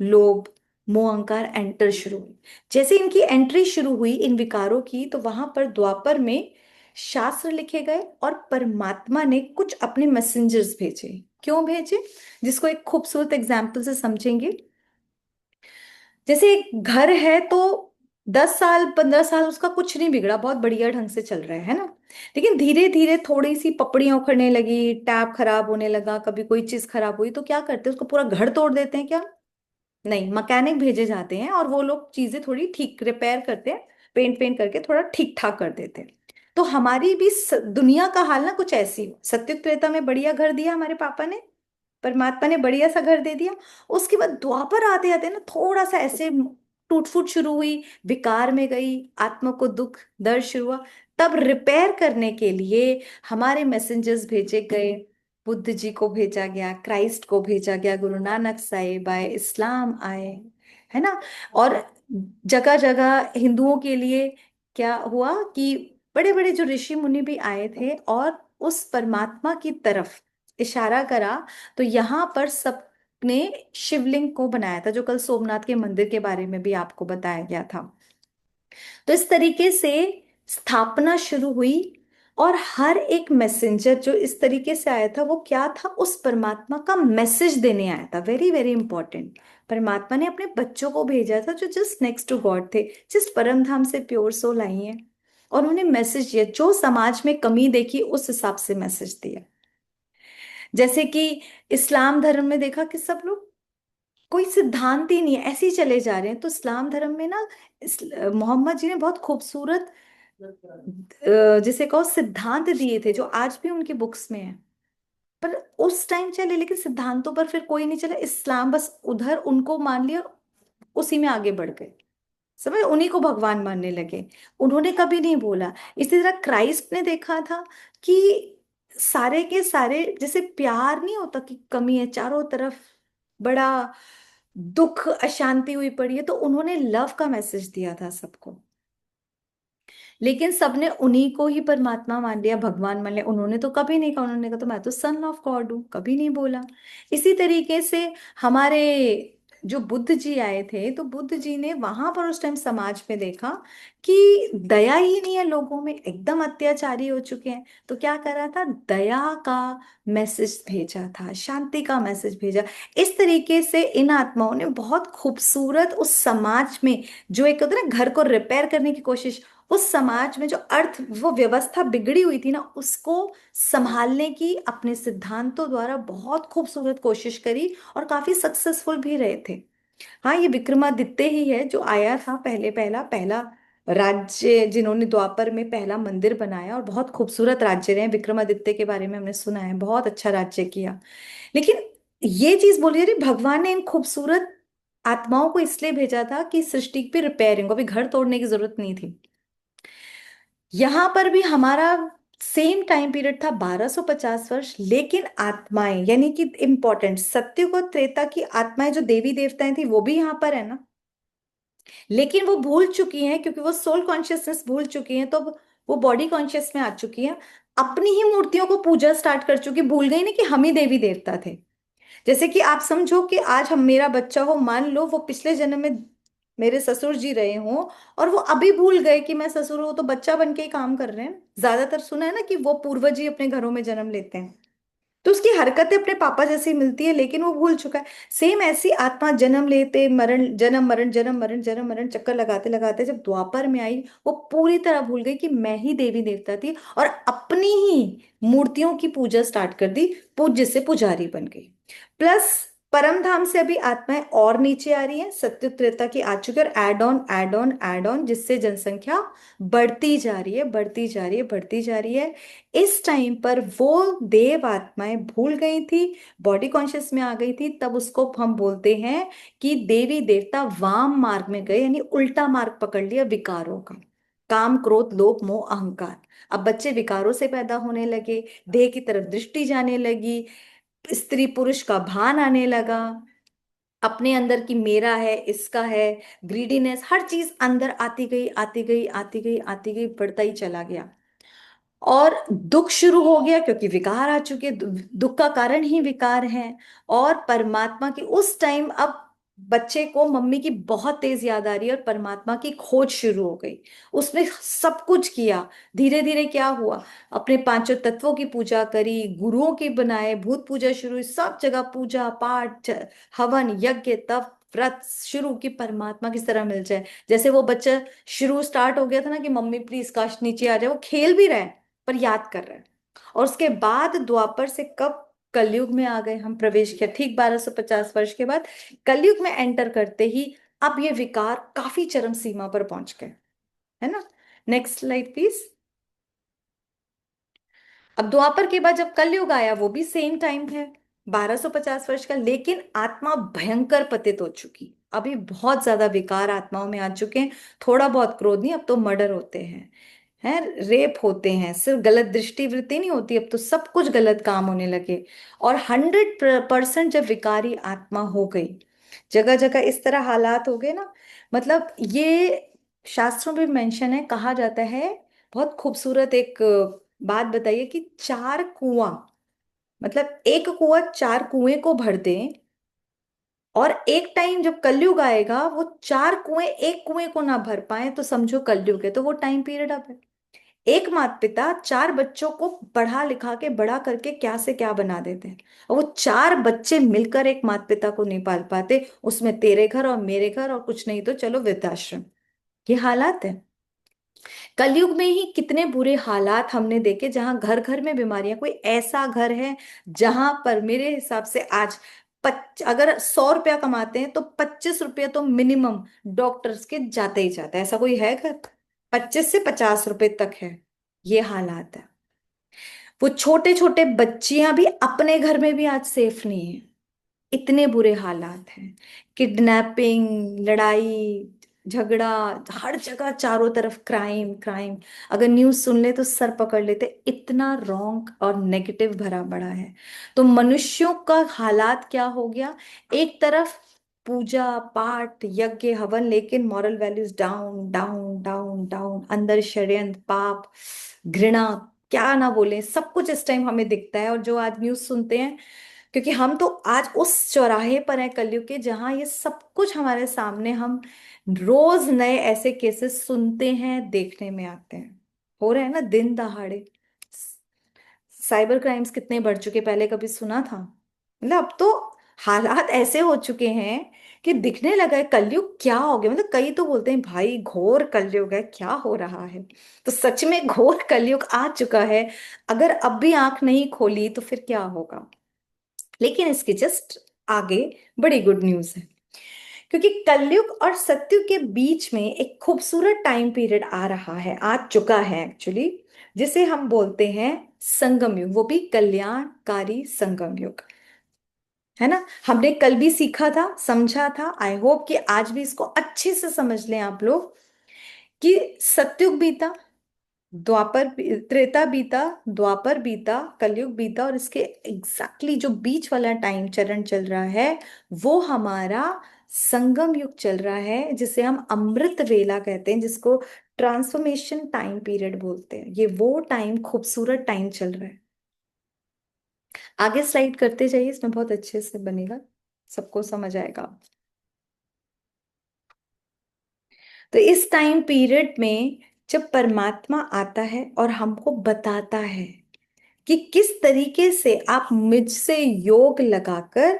लोभ, मोह, अहंकार एंटर शुरू हुई। जैसे इनकी एंट्री शुरू हुई इन विकारों की, तो वहां पर द्वापर में शास्त्र लिखे गए और परमात्मा ने कुछ अपने मैसेंजर्स भेजे। क्यों भेजे, जिसको एक खूबसूरत एग्जाम्पल से समझेंगे। जैसे एक घर है तो 10 साल 15 साल उसका कुछ नहीं बिगड़ा, बहुत बढ़िया ढंग से चल रहा है ना। लेकिन धीरे धीरे थोड़ी सी पपड़ियां उखड़ने लगी, टैप खराब होने लगा, कभी कोई चीज खराब हुई, तो क्या करते हैं, उसको पूरा घर तोड़ देते हैं क्या, नहीं, मैकेनिक भेजे जाते हैं और वो लोग चीजें थोड़ी ठीक रिपेयर करते हैं, पेंट पेंट करके थोड़ा ठीक ठाक कर देते हैं। तो हमारी भी दुनिया का हाल ना कुछ ऐसी हो। सत्युग त्रेता में बढ़िया घर दिया हमारे पापा ने, परमात्मा ने बढ़िया सा घर दे दिया। उसके बाद द्वापर आते आते ना थोड़ा सा ऐसे टूट फूट शुरू हुई, विकार में गई, आत्मा को दुख दर्द शुरू हुआ। तब रिपेयर करने के लिए हमारे मैसेंजर्स भेजे गए, बुद्ध जी को भेजा गया, क्राइस्ट को भेजा गया, गुरु नानक साहिब आए, इस्लाम आए, है ना। और जगह जगह हिंदुओं के लिए क्या हुआ कि बड़े बड़े जो ऋषि मुनि भी आए थे और उस परमात्मा की तरफ इशारा करा। तो यहाँ पर सबने शिवलिंग को बनाया था, जो कल सोमनाथ के मंदिर के बारे में भी आपको बताया गया था। तो इस तरीके से स्थापना शुरू हुई। और हर एक मैसेंजर जो इस तरीके से आया था, वो क्या था, उस परमात्मा का मैसेज देने आया था। Very very important. परमात्मा ने अपने बच्चों को भेजा था जो जस्ट नेक्स्ट टू गॉड थे, जस्ट परम धाम से प्योर सोल आई है। और उन्हें मैसेज दिया, जो समाज में कमी देखी उस हिसाब से मैसेज दिया। जैसे कि इस्लाम धर्म में देखा कि सब लोग, कोई सिद्धांत ही नहीं है, ऐसे ही चले जा रहे हैं। तो इस्लाम धर्म में ना मोहम्मद जी ने बहुत खूबसूरत जिसे कहो सिद्धांत दिए थे, जो आज भी उनकी बुक्स में है। पर उस टाइम चले, लेकिन सिद्धांतों पर फिर कोई नहीं चला, इस्लाम बस उधर उनको मान लिया, उसी में आगे बढ़ गए, समझ, उन्हीं को भगवान मानने लगे। उन्होंने कभी नहीं बोला। इसी तरह क्राइस्ट ने देखा था कि सारे के सारे, जैसे प्यार नहीं होता कि कमी है चारों तरफ, बड़ा दुख अशांति हुई पड़ी है, तो उन्होंने लव का मैसेज दिया था सबको। लेकिन सबने उन्हीं को ही परमात्मा मान लिया, भगवान मान लिया। उन्होंने तो कभी नहीं कहा, उन्होंने कहा तो मैं तो सन ऑफ गॉड हूँ, कभी नहीं बोला। इसी तरीके से हमारे जो बुद्ध जी आए थे, तो बुद्ध जी ने वहां पर उस टाइम समाज में देखा कि दया ही नहीं है लोगों में, एकदम अत्याचारी हो चुके हैं। तो क्या करा था, दया का मैसेज भेजा था, शांति का मैसेज भेजा। इस तरीके से इन आत्माओं ने बहुत खूबसूरत उस समाज में, जो एक होता है ना घर को रिपेयर करने की कोशिश, उस समाज में जो अर्थ वो व्यवस्था बिगड़ी हुई थी ना, उसको संभालने की अपने सिद्धांतों द्वारा बहुत खूबसूरत कोशिश करी और काफी सक्सेसफुल भी रहे थे। हाँ, ये विक्रमादित्य ही है जो आया था पहले, पहला पहला राज्य, जिन्होंने द्वापर में पहला मंदिर बनाया, और बहुत खूबसूरत राज्य रहे विक्रमादित्य के बारे में हमने सुना है, बहुत अच्छा राज्य किया। लेकिन ये चीज बोलिए, अरे भगवान ने इन खूबसूरत आत्माओं को इसलिए भेजा था कि सृष्टि पे रिपेयरिंग, अभी घर तोड़ने की जरूरत नहीं थी। यहां पर भी हमारा सेम टाइम पीरियड था, 1250 वर्ष। लेकिन आत्माएं, यानी कि इंपॉर्टेंट, सत्युग और त्रेता की आत्माएं जो देवी देवताएं थी, वो भी यहाँ पर है ना। लेकिन वो भूल चुकी हैं, क्योंकि वो सोल कॉन्शियसनेस भूल चुकी हैं, तो वो बॉडी कॉन्शियस में आ चुकी हैं, अपनी ही मूर्तियों को पूजा स्टार्ट कर चुकी, भूल गई ना कि हम ही देवी देवता थे। जैसे कि आप समझो कि आज हम, मेरा बच्चा हो, मान लो वो पिछले जन्म में मेरे ससुर जी रहे हों, और वो अभी भूल गए कि मैं ससुर हूं, तो बच्चा बन के ही काम कर रहे हैं। ज्यादातर सुना है ना कि वो पूर्वज ही अपने घरों में जन्म लेते हैं। तो उसकी हरकतें अपने पापा जैसी मिलती है, लेकिन वो भूल चुका है। सेम ऐसी आत्मा जन्म लेते मरण, जन्म मरण, जन्म मरण, जन्म मरण चक्कर लगाते लगाते जब द्वापर में आई, वो पूरी तरह भूल गई कि मैं ही देवी देवता थी, और अपनी ही मूर्तियों की पूजा स्टार्ट कर दी, पूज्य से पुजारी बन गई। प्लस परम धाम से अभी आत्माएं और नीचे आ रही हैं, सत्य त्रेता की आ चुकी है, और add on add on add on, जिससे जनसंख्या बढ़ती जा रही है, बढ़ती जा रही है, बढ़ती जा रही है। इस टाइम पर वो देव आत्माएं भूल गई थी, बॉडी कॉन्शियस में आ गई थी, तब उसको हम बोलते हैं कि देवी देवता वाम मार्ग में गए, यानी उल्टा मार्ग पकड़ लिया विकारों का, काम क्रोध लोभ मोह अहंकार। अब बच्चे विकारों से पैदा होने लगे, देह की तरफ दृष्टि जाने लगी, स्त्री पुरुष का भान आने लगा, अपने अंदर की मेरा है, इसका है, ग्रीडीनेस, हर चीज अंदर आती गई, आती गई, आती गई, आती गई, बढ़ता ही चला गया। और दुख शुरू हो गया, क्योंकि विकार आ चुके, दुख का कारण ही विकार है। और परमात्मा की उस टाइम अब बच्चे को मम्मी की बहुत तेज याद आ रही है, और परमात्मा की खोज शुरू हो गई। उसने सब कुछ किया, धीरे धीरे क्या हुआ, अपने पांचों तत्वों की पूजा करी, गुरुओं की बनाए, भूत पूजा शुरू हुई, सब जगह पूजा पाठ, हवन यज्ञ तप व्रत शुरू की, परमात्मा किस तरह मिल जाए। जैसे वो बच्चा शुरू स्टार्ट हो गया था ना कि मम्मी प्लीज काश नीचे आ जाए, वो खेल भी रहा है पर याद कर रहे हैं। और उसके बाद द्वापर से कब कलयुग में आ गए, हम प्रवेश किया ठीक 1250 वर्ष के बाद, कलयुग में एंटर करते ही अब ये विकार काफी चरम सीमा पर पहुंच गए, है ना। Next slide please. अब द्वापर के बाद जब कलयुग आया, वो भी सेम टाइम है, 1250 वर्ष का, लेकिन आत्मा भयंकर पतित हो चुकी, अभी बहुत ज्यादा विकार आत्माओं में आ चुके हैं। थोड़ा बहुत क्रोध नहीं, अब तो मर्डर होते हैं रेप होते हैं, सिर्फ गलत दृष्टिवृत्ति नहीं होती, अब तो सब कुछ गलत काम होने लगे। और 100% जब विकारी आत्मा हो गई, जगह जगह इस तरह हालात हो गए ना, मतलब ये शास्त्रों में मेंशन है, कहा जाता है, बहुत खूबसूरत एक बात बताइए कि चार कुआं, मतलब एक कुआं चार कुएं को भर दे, और एक टाइम जब कलयुग आएगा वो चार कुएं एक कुएं को ना भर पाए, तो समझो कलयुग है, तो वो टाइम पीरियड अब है। एक माता पिता चार बच्चों को पढ़ा लिखा के बड़ा करके क्या से क्या बना देते हैं, और वो चार बच्चे मिलकर एक माता पिता को नहीं पाल पाते, उसमें तेरे घर और मेरे घर, और कुछ नहीं तो चलो वृद्धाश्रम। ये हालात है कलयुग में ही। कितने बुरे हालात हमने देखे, जहां घर घर में बीमारियां, कोई ऐसा घर है जहां पर मेरे हिसाब से आज अगर 100 रुपया कमाते हैं तो 25 रुपया तो मिनिमम डॉक्टर्स के जाते ही जाता है, ऐसा कोई है घर? 25 से 50 रुपए तक है। ये हालात है। वो छोटे छोटे बच्चियां भी अपने घर में भी आज सेफ नहीं है, इतने बुरे हालात हैं। किडनैपिंग, लड़ाई झगड़ा, हर जगह चारों तरफ क्राइम क्राइम। अगर न्यूज सुन ले तो सर पकड़ लेते, इतना रॉन्ग और नेगेटिव भरा पड़ा है। तो मनुष्यों का हालात क्या हो गया, एक तरफ पूजा पाठ यज्ञ हवन, लेकिन moral values down down down down, अंदर षड्यंत्र पाप घृणा, क्या ना बोले, सब कुछ इस टाइम हमें दिखता है। और जो आज न्यूज सुनते हैं, क्योंकि हम तो आज उस चौराहे पर हैं कलयुग के, जहां ये सब कुछ हमारे सामने, हम रोज नए ऐसे केसेस सुनते हैं, देखने में आते हैं, हो रहे हैं ना दिन दहाड़े। साइबर क्राइम्स कितने बढ़ चुके, पहले कभी सुना था? मतलब अब तो हालात ऐसे हो चुके हैं कि दिखने लगा है कलयुग क्या हो गया। मतलब कई तो बोलते हैं भाई घोर कलयुग है, क्या हो रहा है। तो सच में घोर कलयुग आ चुका है। अगर अब भी आंख नहीं खोली तो फिर क्या होगा। लेकिन इसके जस्ट आगे बड़ी गुड न्यूज है, क्योंकि कलयुग और सतयुग के बीच में एक खूबसूरत टाइम पीरियड आ रहा है, आ चुका है एक्चुअली, जिसे हम बोलते हैं संगम युग, वो भी कल्याणकारी संगम युग, है ना। हमने कल भी सीखा था, समझा था, आई होप कि आज भी इसको अच्छे से समझ लें आप लोग, कि सतयुग बीता, त्रेता बीता, द्वापर बीता, कलयुग बीता, और इसके एग्जैक्टली जो बीच वाला टाइम चरण चल रहा है, वो हमारा संगम युग चल रहा है, जिसे हम अमृत वेला कहते हैं, जिसको ट्रांसफॉर्मेशन टाइम पीरियड बोलते हैं। ये वो टाइम, खूबसूरत टाइम चल रहा है। आगे स्लाइड करते जाइए, इसमें बहुत अच्छे से बनेगा, सबको समझ आएगा। तो इस टाइम पीरियड में जब परमात्मा आता है और हमको बताता है कि किस तरीके से आप मुझसे योग लगाकर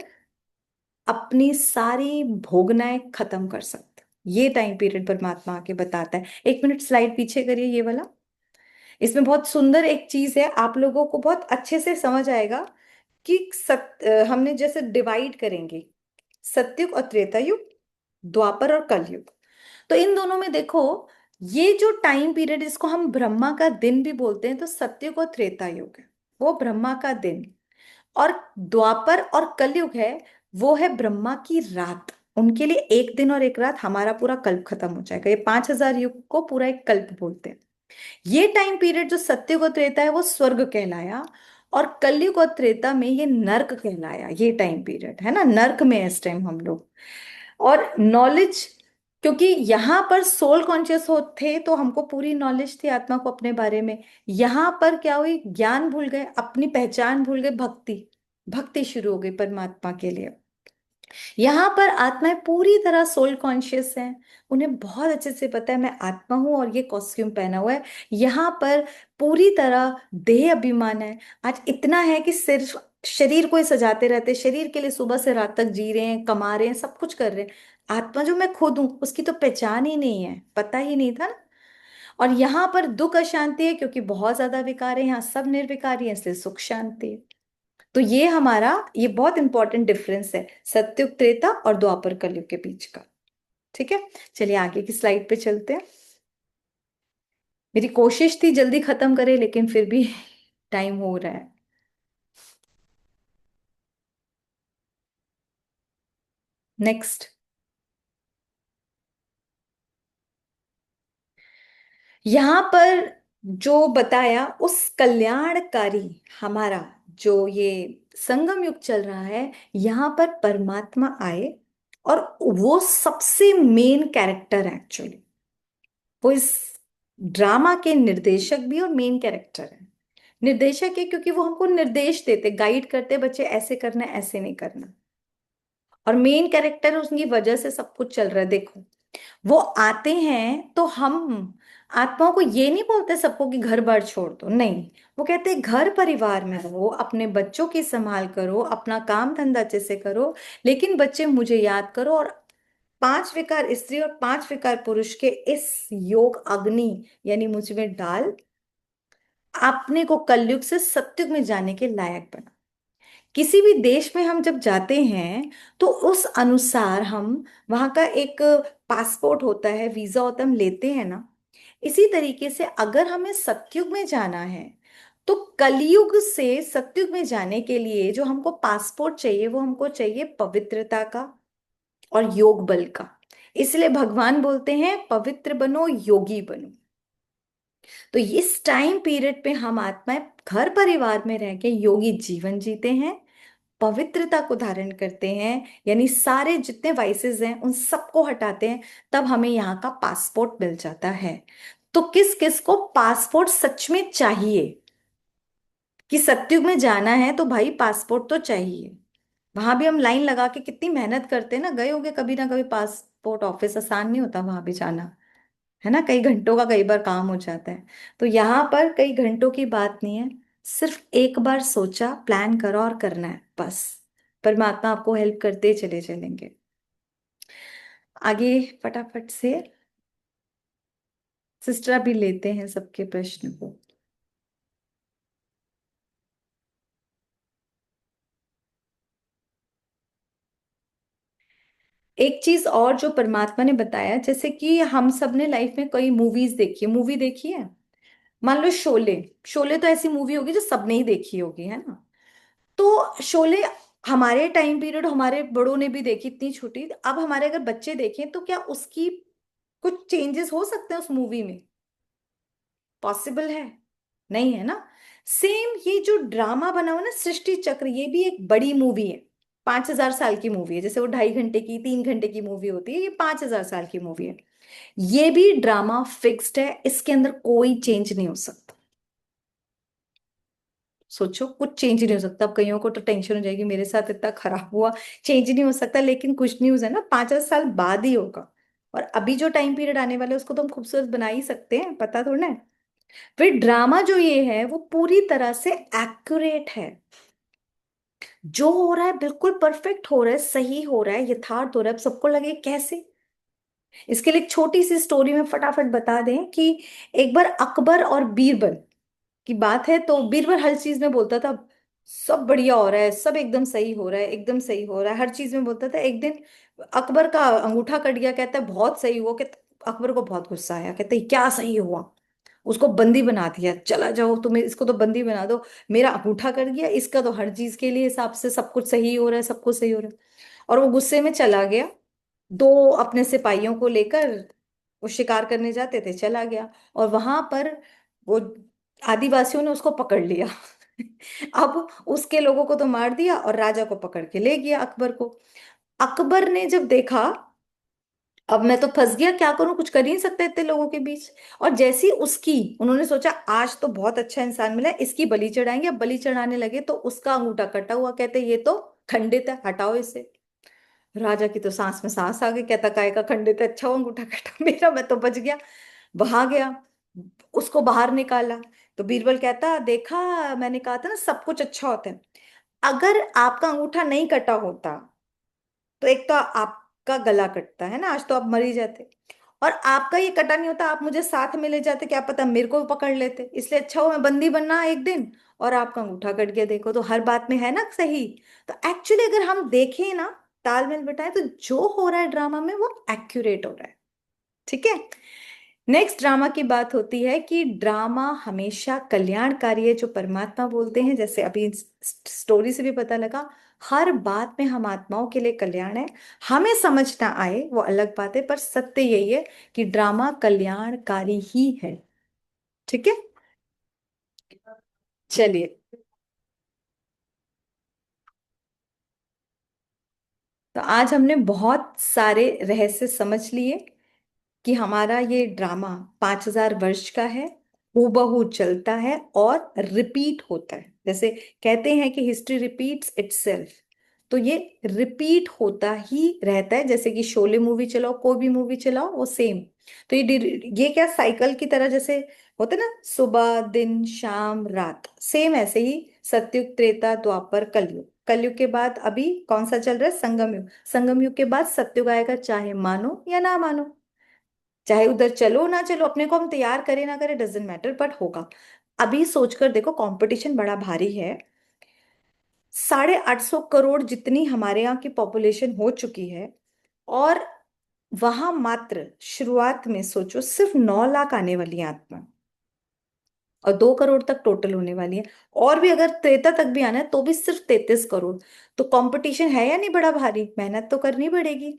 अपनी सारी भोगनाएं खत्म कर सकते हो। ये टाइम पीरियड परमात्मा आके बताता है। 1 मिनट स्लाइड पीछे करिए, ये वाला। इसमें बहुत सुंदर एक चीज है, आप लोगों को बहुत अच्छे से समझ आएगा कि हमने जैसे डिवाइड करेंगे सतयुग और त्रेता युग, द्वापर और कलयुग। तो इन दोनों में देखो, ये जो टाइम पीरियड इसको हम ब्रह्मा का दिन भी बोलते हैं, तो सतयुग और त्रेता युग है वो ब्रह्मा का दिन, और द्वापर और कलयुग है वो है ब्रह्मा की रात। उनके लिए एक दिन और एक रात, हमारा पूरा कल्प खत्म हो जाएगा। ये 5,000 युग को पूरा एक कल्प बोलते हैं। ये टाइम पीरियड जो सत्युग और त्रेता है वो स्वर्ग कहलाया, और कलयुग और त्रेता में ये नर्क कहलाया। ये टाइम पीरियड है ना, नर्क में है इस टाइम हम लोग। और नॉलेज, क्योंकि यहाँ पर सोल कॉन्शियस हो थे तो हमको पूरी नॉलेज थी आत्मा को अपने बारे में। यहाँ पर क्या हुई, ज्ञान भूल गए, अपनी पहचान भूल गए, भक्ति भक्ति शुरू हो गई परमात्मा के लिए। यहाँ पर आत्माएं पूरी तरह सोल कॉन्शियस हैं, उन्हें बहुत अच्छे से पता है मैं आत्मा हूं और ये कॉस्ट्यूम पहना हुआ है। यहाँ पर पूरी तरह देह अभिमान है। आज इतना है कि सिर्फ शरीर को ही सजाते रहते, शरीर के लिए सुबह से रात तक जी रहे हैं, कमा रहे हैं, सब कुछ कर रहे हैं। आत्मा जो मैं खुद हूं उसकी तो पहचान ही नहीं है, पता ही नहीं था ना। और यहाँ पर दुख अशांति है क्योंकि बहुत ज्यादा विकार है, यहाँ सब निर्विकारी है इसलिए सुख शांति है। तो ये हमारा, ये बहुत इंपॉर्टेंट डिफरेंस है सत्युग त्रेता और द्वापर कलयुग के बीच का। ठीक है, चलिए आगे की स्लाइड पे चलते हैं। मेरी कोशिश थी जल्दी खत्म करें लेकिन फिर भी टाइम हो रहा है। नेक्स्ट, यहां पर जो बताया उस कल्याणकारी हमारा जो ये संगम युग चल रहा है, यहां पर परमात्मा आए, और वो सबसे मेन कैरेक्टर है एक्चुअली। वो इस ड्रामा के निर्देशक भी और मेन कैरेक्टर है। निर्देशक है क्योंकि वो हमको निर्देश देते, गाइड करते, बच्चे ऐसे करना है, ऐसे नहीं करना। और मेन कैरेक्टर उनकी वजह से सब कुछ चल रहा है। देखो, वो आते हैं तो हम आत्माओं को ये नहीं बोलते सबको कि घर बार छोड़ दो, नहीं। वो कहते हैं घर परिवार में रहो, अपने बच्चों की संभाल करो, अपना काम धंधा अच्छे से करो, लेकिन बच्चे मुझे याद करो। और 5 विकार स्त्री और 5 विकार पुरुष के इस योग अग्नि यानी मुझ में डाल अपने को कलयुग से सतयुग में जाने के लायक बना। किसी भी देश में हम जब जाते हैं तो उस अनुसार हम, वहां का एक पासपोर्ट होता है, वीजा होता है, हम लेते हैं ना। इसी तरीके से अगर हमें सतयुग में जाना है तो कलयुग से सतयुग में जाने के लिए जो हमको पासपोर्ट चाहिए वो हमको चाहिए पवित्रता का और योग बल का। इसलिए भगवान बोलते हैं पवित्र बनो, योगी बनो। तो इस टाइम पीरियड पे हम आत्माएं घर परिवार में रह के योगी जीवन जीते हैं, पवित्रता को धारण करते हैं, यानी सारे जितने वाइसेस हैं उन सबको हटाते हैं, तब हमें यहाँ का पासपोर्ट मिल जाता है। तो किस किस को पासपोर्ट सच में चाहिए कि सत्युग में जाना है, तो भाई पासपोर्ट तो चाहिए। वहां भी हम लाइन लगा के कितनी मेहनत करते हैं ना, गए होंगे कभी ना कभी पासपोर्ट ऑफिस, आसान नहीं होता वहां भी जाना, है ना, कई घंटों का कई बार काम हो जाता है। तो यहाँ पर कई घंटों की बात नहीं है, सिर्फ एक बार सोचा, प्लान करो और करना है बस। परमात्मा आपको हेल्प करते चले चलेंगे। आगे फटाफट से सिस्टर अभी लेते हैं सबके प्रश्न को। एक चीज और जो परमात्मा ने बताया, जैसे कि हम सब ने लाइफ में कई मूवीज देखी है, मूवी देखी है, मान लो शोले। शोले तो ऐसी मूवी होगी जो सबने ही देखी होगी, है ना। तो शोले हमारे टाइम पीरियड, हमारे बड़ों ने भी देखी, इतनी छोटी। अब हमारे अगर बच्चे देखें तो क्या उसकी कुछ चेंजेस हो सकते हैं उस मूवी में? पॉसिबल है? नहीं है ना। सेम ये जो ड्रामा बना हुआ ना सृष्टि चक्र, ये भी एक बड़ी मूवी है, 5,000 साल की मूवी है। जैसे वो 2.5 घंटे की 3 घंटे की मूवी होती है, ये 5,000 साल की मूवी है। ये भी ड्रामा फिक्स्ड है, इसके अंदर कोई चेंज नहीं हो सकता। सोचो, कुछ चेंज नहीं हो सकता। अब कईयों को तो टेंशन हो जाएगी मेरे साथ इतना खराब हुआ, चेंज नहीं हो सकता, लेकिन कुछ न्यूज है ना, 5,000 साल बाद ही होगा। और अभी जो टाइम पीरियड आने वाला है उसको तो हम खूबसूरत बना ही सकते हैं, पता थोड़ा है। फिर ड्रामा जो ये है वो पूरी तरह से एक्यूरेट है, जो हो रहा है बिल्कुल परफेक्ट हो रहा है, सही हो रहा है, यथार्थ हो रहा है। अब सबको लगे कैसे। इसके लिए एक छोटी सी स्टोरी में फटाफट बता दें कि एक बार अकबर और बीरबल की बात है। तो बीरबल हर चीज में बोलता था सब बढ़िया हो रहा है, सब एकदम सही हो रहा है, एकदम सही हो रहा है, हर चीज में बोलता था। एक दिन अकबर का अंगूठा कट गया, कहता है बहुत सही हुआ। अकबर को बहुत गुस्सा आया, कहते हैं क्या सही हुआ, उसको बंदी बना दिया, चला जाओ तुम्हें, इसको तो बंदी बना दो। मेरा अंगूठा कट गया, इसका तो हर चीज के लिए हिसाब से सब कुछ सही हो रहा है, सब कुछ सही हो रहा है। और वो गुस्से में चला गया, दो अपने सिपाहियों को लेकर, वो शिकार करने जाते थे, चला गया। और वहां पर वो आदिवासियों ने उसको पकड़ लिया। अब उसके लोगों को तो मार दिया और राजा को पकड़ के ले गया अकबर को। अकबर ने जब देखा अब मैं तो फंस गया, क्या करूं, कुछ कर ही नहीं सकते इतने लोगों के बीच। और जैसी उसकी, उन्होंने सोचा आज तो बहुत अच्छा इंसान मिला है, इसकी बलि चढ़ाएंगे। अब बलि चढ़ाने लगे तो उसका अंगूठा कटा हुआ, कहते ये तो खंडित है, हटाओ इसे। राजा की तो सांस में सांस आ गई, कहता काय का खंडित है, अच्छा हुआ अंगूठा कटा मेरा, मैं तो बच गया। वहां गया, उसको बाहर निकाला। तो बीरबल कहता देखा, मैंने कहा था ना सब कुछ अच्छा होता है। अगर आपका अंगूठा नहीं कटा होता तो एक तो आपका गला कटता है ना, आज तो आप मर ही जाते। और आपका ये कटा नहीं होता, आप मुझे साथ में ले जाते, क्या पता मेरे को भी पकड़ लेते। इसलिए अच्छा हुआ मैं बंदी बनना एक दिन, और आपका अंगूठा कट गया। देखो तो हर बात में है ना सही। तो एक्चुअली अगर हम देखें ना, तालमेल बिठाएं, तो जो हो रहा है ड्रामा में वो एक्यूरेट हो रहा है। ठीक है। नेक्स्ट ड्रामा की बात होती है कि ड्रामा हमेशा कल्याणकारी है, जो परमात्मा बोलते हैं। जैसे अभी स्टोरी से भी पता लगा, हर बात में हम आत्माओं के लिए कल्याण है। हमें समझ ना आए वो अलग बात है, पर सत्य यही है कि ड्रामा कल्याणकारी ही है। ठीक है। चलिए, तो आज हमने बहुत सारे रहस्य समझ लिए कि हमारा ये ड्रामा 5,000 वर्ष का है, हूबहू चलता है और रिपीट होता है। जैसे कहते हैं कि हिस्ट्री रिपीट्स इटसेल्फ, तो ये रिपीट होता ही रहता है। जैसे कि शोले मूवी चलाओ, कोई भी मूवी चलाओ, वो सेम। तो ये क्या साइकिल की तरह जैसे होते ना, सुबह दिन शाम रात, सेम ऐसे ही सतयुग त्रेता द्वापर कलयुग, कलयुग के बाद अभी कौन सा चल रहा है, संगम युग, संगम युग के बाद सतयुग आएगा, चाहे मानो या ना मानो, चाहे उधर चलो ना चलो, अपने को हम तैयार करें ना करें, डजेंट मैटर, बट होगा। अभी सोचकर देखो, कंपटीशन बड़ा भारी है। 850 करोड़ जितनी हमारे यहाँ की पॉपुलेशन हो चुकी है, और वहां मात्र शुरुआत में सोचो सिर्फ 9 लाख आने वाली है आत्मा, और 2 करोड़ तक टोटल होने वाली है। और भी अगर त्रेता तक भी आना है तो भी सिर्फ 33 करोड़। तो कंपटीशन है या नहीं बड़ा भारी, मेहनत तो करनी पड़ेगी।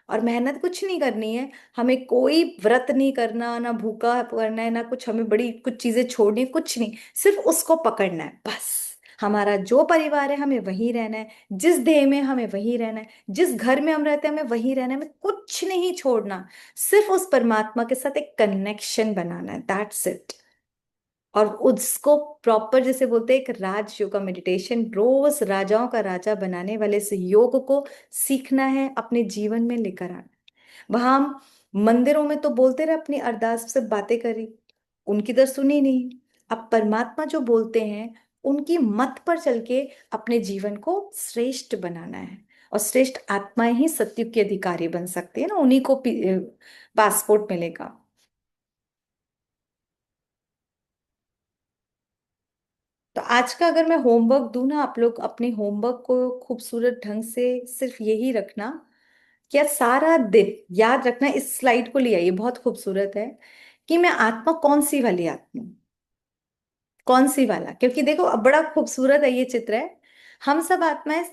और मेहनत कुछ नहीं करनी है, हमें कोई व्रत नहीं करना, ना भूखा करना है, ना कुछ हमें बड़ी कुछ चीजें छोड़नी, कुछ नहीं, सिर्फ उसको पकड़ना है बस। हमारा जो परिवार है हमें वहीं रहना है, जिस देह में हमें वहीं रहना है, जिस घर में हम रहते हैं हमें वहीं रहना है, हमें कुछ नहीं छोड़ना। सिर्फ उस परमात्मा के साथ एक कनेक्शन बनाना है, दैट्स इट। और उसको प्रॉपर जैसे बोलते हैं एक राजयोग का मेडिटेशन, रोज राजाओं का राजा बनाने वाले इस योग को सीखना है, अपने जीवन में लेकर आना। वहां हम मंदिरों में तो बोलते रहे, अपनी अरदास से बातें करी, उनकी तो सुनी नहीं। अब परमात्मा जो बोलते हैं उनकी मत पर चल के अपने जीवन को श्रेष्ठ बनाना है। और श्रेष्ठ आत्माएं ही सत्युग के अधिकारी बन सकती है ना, उन्हीं को पासपोर्ट मिलेगा। तो आज का अगर मैं होमवर्क दूं ना, आप लोग अपने होमवर्क को खूबसूरत ढंग से सिर्फ यही रखना, क्या सारा दिन याद रखना, इस स्लाइड को लिया, ये बहुत खूबसूरत है, कि मैं आत्मा कौन सी वाली आत्मा हूं, कौन सी वाला। क्योंकि देखो अब बड़ा खूबसूरत है ये चित्र है, हम सब आत्माएं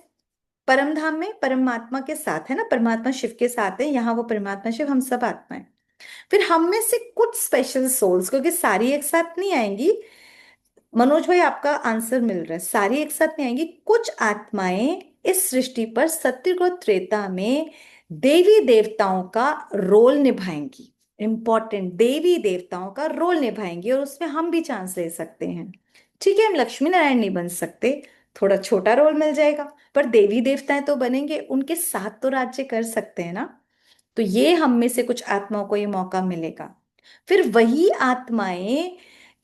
परम धाम में परमात्मा के साथ है ना, परमात्मा शिव के साथ है, यहाँ वो परमात्मा शिव, हम सब आत्माएं। फिर हम में से कुछ स्पेशल सोल्स, क्योंकि सारी एक साथ नहीं आएंगी, मनोज भाई आपका आंसर मिल रहा है, सारी एक साथ नहीं आएंगी, कुछ आत्माएं इस सृष्टि पर सत्युग और त्रेता में देवी देवताओं का रोल निभाएंगी, इंपॉर्टेंट देवी देवताओं का रोल निभाएंगी, और उसमें हम भी चांस ले सकते हैं। ठीक है, हम लक्ष्मी नारायण नहीं बन सकते, थोड़ा छोटा रोल मिल जाएगा, पर देवी देवताएं तो बनेंगे, उनके साथ तो राज्य कर सकते हैं ना। तो ये हम में से कुछ आत्माओं को ये मौका मिलेगा। फिर वही आत्माएं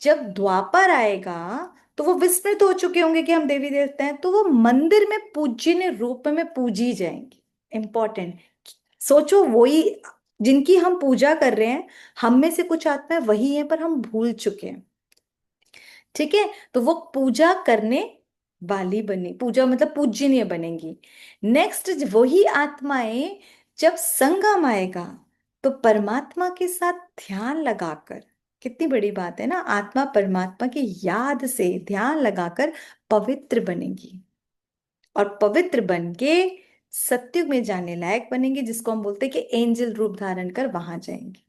जब द्वापर आएगा तो वो विस्मृत हो चुके होंगे कि हम देवी देवता हैं, तो वो मंदिर में पूज्यनीय रूप में पूजी जाएंगी। इंपॉर्टेंट। सोचो, वही जिनकी हम पूजा कर रहे हैं, हम में से कुछ आत्माएं वही हैं पर हम भूल चुके हैं। ठीक है, तो वो पूजा करने वाली बनी, पूजा मतलब पूजनीय बनेंगी। नेक्स्ट, वही आत्माएं जब संगम आएगा तो परमात्मा के साथ ध्यान लगाकर, कितनी बड़ी बात है ना, आत्मा परमात्मा की याद से ध्यान लगाकर पवित्र बनेंगी, और पवित्र बन के सत्युग में जाने लायक बनेंगे, जिसको हम बोलते हैं कि एंजल रूप धारण कर वहां जाएंगे।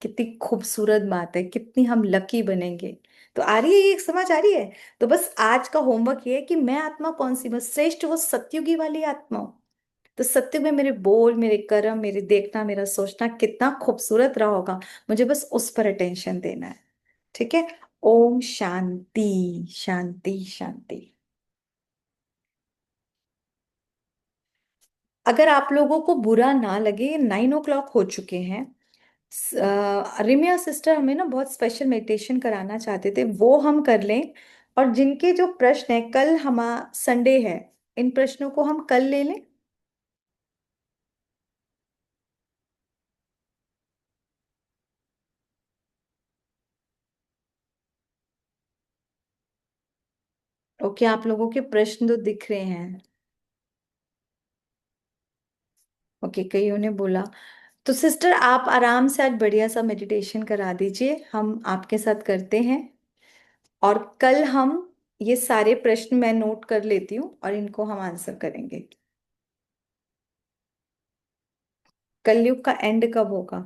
कितनी खूबसूरत बात है, कितनी हम लकी बनेंगे। तो आ रही है, ये समझ आ रही है? तो बस आज का होमवर्क ये है कि मैं आत्मा कौन सी, बस श्रेष्ठ वो सत्युगी वाली आत्मा हूं। तो सत्युग में मेरे बोल, मेरे कर्म, मेरे देखना, मेरा सोचना कितना खूबसूरत रहा होगा, मुझे बस उस पर अटेंशन देना है। ठीक है। ओम शांति शांति शांति। अगर आप लोगों को बुरा ना लगे, 9 o'clock हो चुके हैं। रिमिया सिस्टर हमें ना बहुत स्पेशल मेडिटेशन कराना चाहते थे, वो हम कर लें। और जिनके जो प्रश्न है, कल हम संडे है, इन प्रश्नों को हम कल ले लें। ओके, आप लोगों के प्रश्न तो दिख रहे हैं। ओके, कईयों ने बोला। तो सिस्टर आप आराम से आज बढ़िया सा मेडिटेशन करा दीजिए, हम आपके साथ करते हैं। और कल हम ये सारे प्रश्न मैं नोट कर लेती हूँ और इनको हम आंसर करेंगे। कलयुग का एंड कब होगा?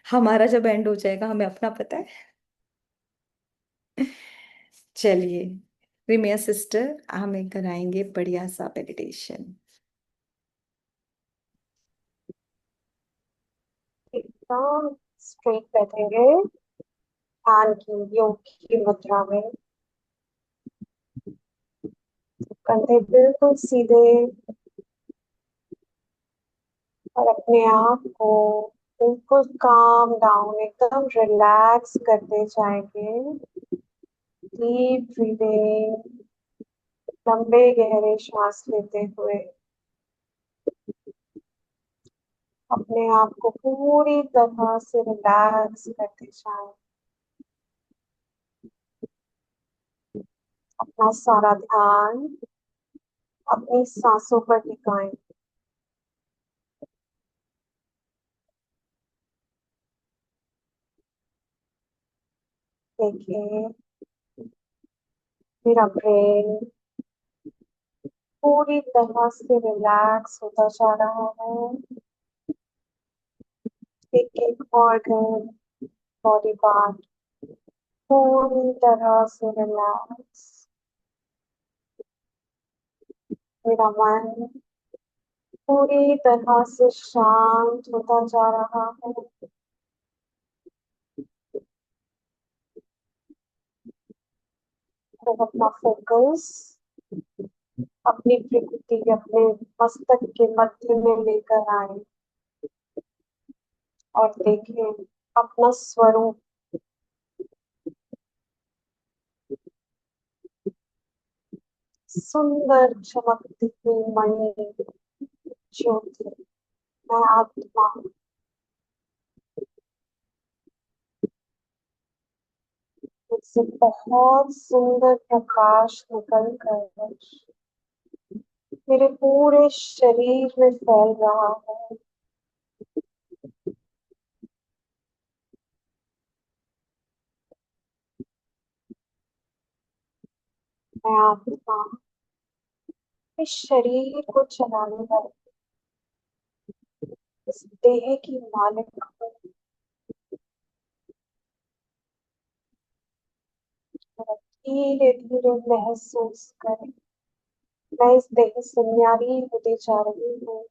हमारा जब एंड हो जाएगा, हमें अपना पता है। चलिए, रिमिया सिस्टर हमें कराएंगे बढ़िया सा मेडिटेशन। एकदम स्ट्रेट बैठेंगे, ध्यान की योग की मुद्रा में, कंधे बिल्कुल सीधे, और अपने आप को बिल्कुल काम डाउन, एकदम रिलैक्स करते जाएंगे। डीप ब्रीदिंग, लंबे गहरे सांस लेते हुए अपने आप को पूरी तरह से रिलैक्स करते जाएं। अपना सारा ध्यान अपनी सांसों पर टिकाएं। देखिए, मेरा ब्रेन पूरी तरह से रिलैक्स होता जा रहा है। एक एक ऑर्गन, बॉडी पार्ट पूरी तरह से रिलैक्स। मेरा मन पूरी तरह से शांत होता जा रहा है। तो अपना फोकस अपनी प्रकृति, अपने मस्तक के मध्य में लेकर आए और देखें अपना स्वरूप, सुंदर चमकती हुई मणि ज्योति। मैं आत्मा, मुझसे बहुत सुंदर प्रकाश निकल कर मेरे पूरे शरीर में फैल रहा है। मैं आत्मा इस शरीर को चलाने वाली, इस देह की मालिक हूँ। धीरे धीरे महसूस करें, मैं इस देह से न्यारी होती जा रही हूँ,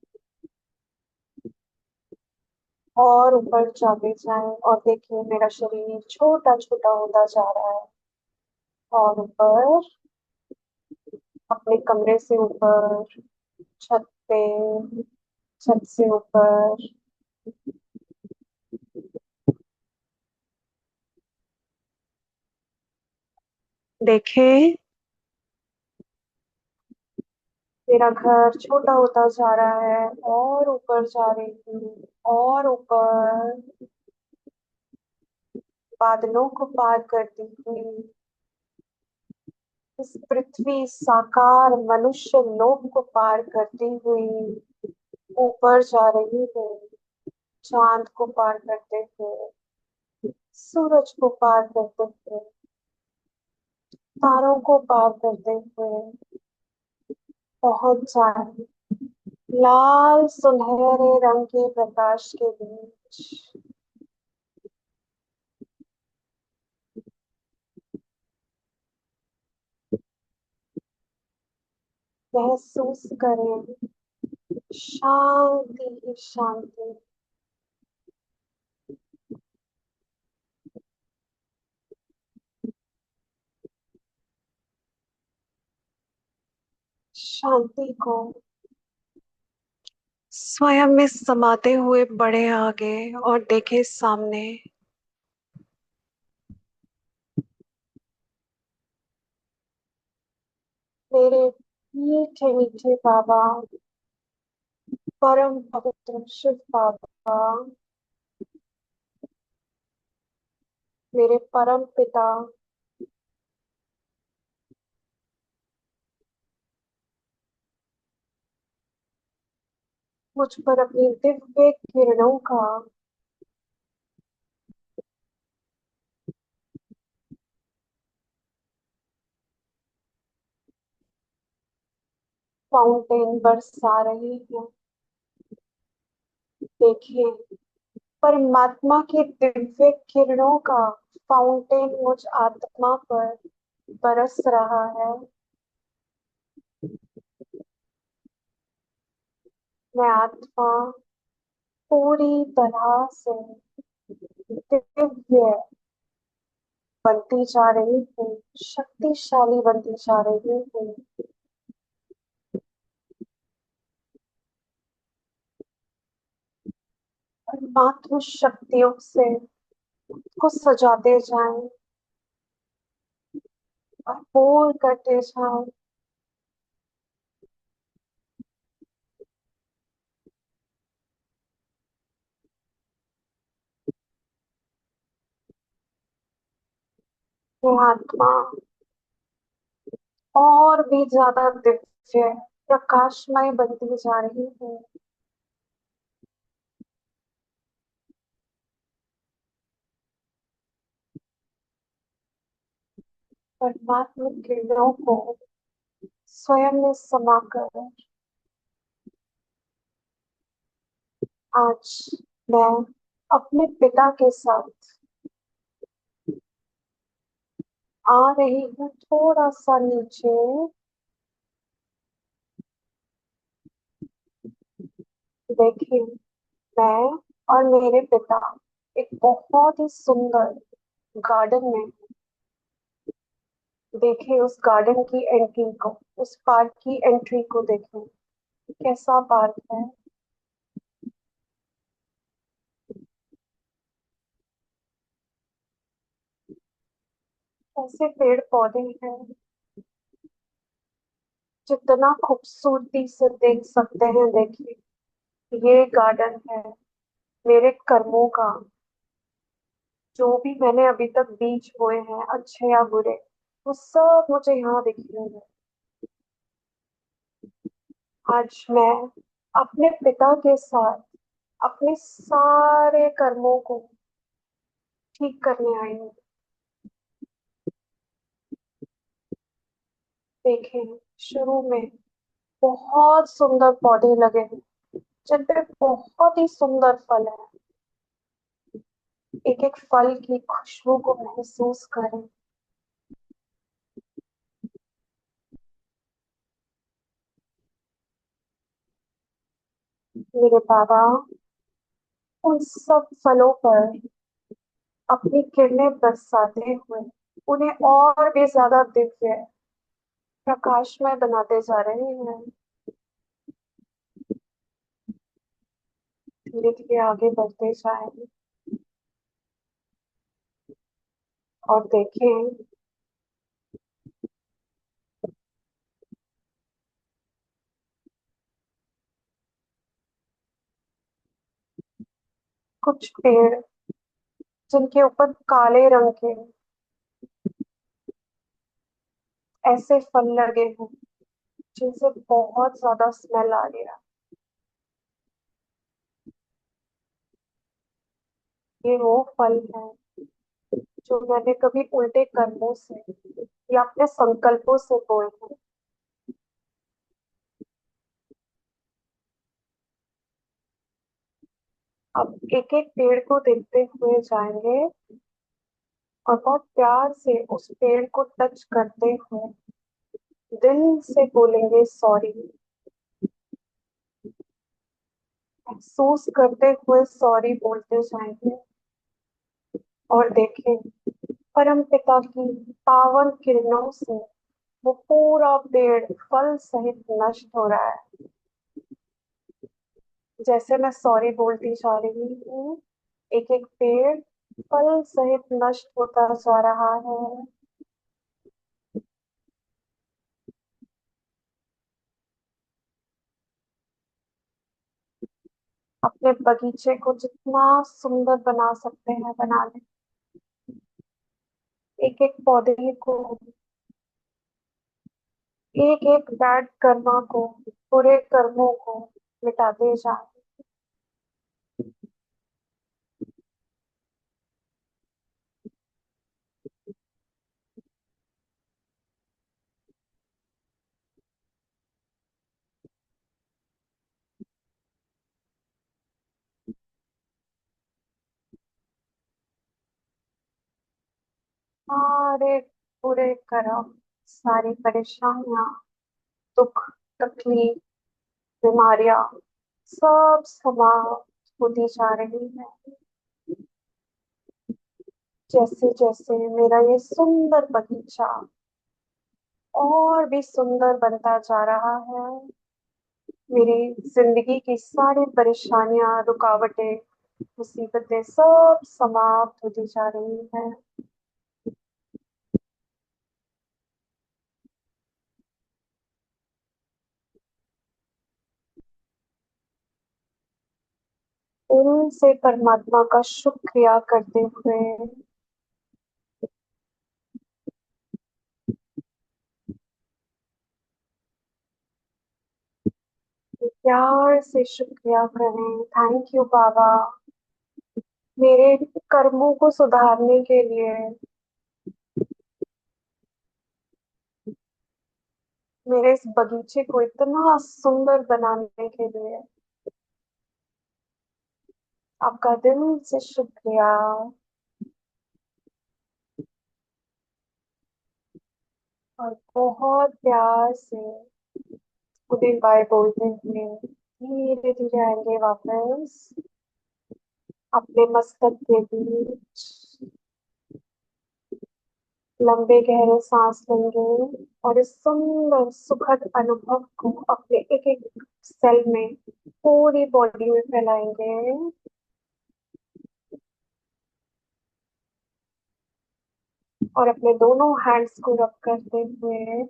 और ऊपर जाते जाएं और देखिए मेरा शरीर छोटा छोटा होता जा रहा है। और ऊपर, अपने कमरे से ऊपर, छत पे, छत से ऊपर, देखें, मेरा घर छोटा होता जा रहा है और ऊपर जा रही हूँ, और ऊपर बादलों को पार करती हुई इस पृथ्वी साकार मनुष्य लोक को पार करती हुई ऊपर जा रही हूँ, चांद को पार करते हुए, सूरज को पार करते हुए, तारों को पार करते हुए पहुंच जाए लाल सुनहरे रंग के प्रकाश के बीच। महसूस करें शांति ही शांति। शांति को स्वयं में समाते हुए बढ़े आगे और देखे सामने। मेरे मीठे मीठे बाबा, परम पवित्र शिव बाबा, मेरे परम पिता, मुझ पर अपनी दिव्य किरणों का फाउंटेन बरसा रही है। देखिए, परमात्मा की दिव्य किरणों का फाउंटेन मुझ आत्मा पर बरस रहा है। मैं आत्मा पूरी तरह से दिव्य बनती जा रही हूँ, शक्तिशाली बनती जा रही हूँ। परमात्मा शक्तियों से को सजाते जाएं और बोल करते जाएं, मैं आत्मा और भी ज्यादा दिव्य प्रकाशमय बनती जा रही हूँ। परमात्मा किरणों को स्वयं में समाकर आज मैं अपने पिता के साथ आ रही हूँ थोड़ा सा नीचे। देखिए, मैं और मेरे पिता एक बहुत ही सुंदर गार्डन में। देखिए उस गार्डन की एंट्री को, उस पार्क की एंट्री को देखें, कैसा पार्क है। कैसे पेड़ पौधे हैं, जितना खूबसूरती से देख सकते हैं। देखिए, ये गार्डन है मेरे कर्मों का, जो भी मैंने अभी तक बीज बोए हैं, अच्छे या बुरे, वो सब मुझे यहाँ दिखेंगे। आज मैं अपने पिता के साथ अपने सारे कर्मों को ठीक करने आई हूँ। देखें, शुरू में बहुत सुंदर पौधे लगे हैं, जिन पे बहुत ही सुंदर फल है। एक एक फल की खुशबू को महसूस करें। मेरे बाबा उन सब फलों पर अपनी किरणें बरसाते हुए उन्हें और भी ज्यादा दिव्य प्रकाशमय बनाते जा रहे हैं। धीरे धीरे आगे बढ़ते जाएं और देखें कुछ पेड़ जिनके ऊपर काले रंग के ऐसे फल लगे हैं जिनसे बहुत ज्यादा स्मेल आ रही है। ये वो फल है जो मैंने कभी उल्टे कर्मों से या अपने संकल्पों से बोए हैं। अब एक एक पेड़ को देखते हुए जाएंगे और बहुत प्यार से उस पेड़ को टच करते हुए दिल से बोलेंगे सॉरी। महसूस करते हुए सॉरी बोलते जाएंगे और देखें परम पिता की पावन किरणों से वो पूरा पेड़ फल सहित नष्ट हो रहा है। जैसे मैं सॉरी बोलती जा रही हूँ एक एक पेड़ फल सहित नष्ट होता जा रहा है। अपने बगीचे को जितना सुंदर बना सकते हैं बना लें। एक एक पौधे को, एक एक बैड कर्मा को, बुरे कर्मों को मिटाते जाए। सारे बुरे कर्म, सारी परेशानियां, दुख, तकलीफ, बीमारियां सब समाप्त होती जा रही है। जैसे जैसे मेरा ये सुंदर बगीचा और भी सुंदर बनता जा रहा है, मेरी जिंदगी की सारी परेशानियां, रुकावटें, मुसीबतें सब समाप्त होती जा रही हैं। दिल से परमात्मा का शुक्रिया करते हुए, प्यार से शुक्रिया करें। थैंक यू बाबा, मेरे कर्मों को सुधारने के लिए, मेरे इस बगीचे को इतना सुंदर बनाने के लिए आपका दिल से शुक्रिया। और बहुत प्यार से उदित भाई बोलते हुए धीरे धीरे आएंगे वापस अपने मस्तक के बीच, लंबे गहरे सांस लेंगे और इस सुंदर सुखद अनुभव को अपने एक एक सेल में, पूरी बॉडी में फैलाएंगे। और अपने दोनों हैंड्स को रब करते हुए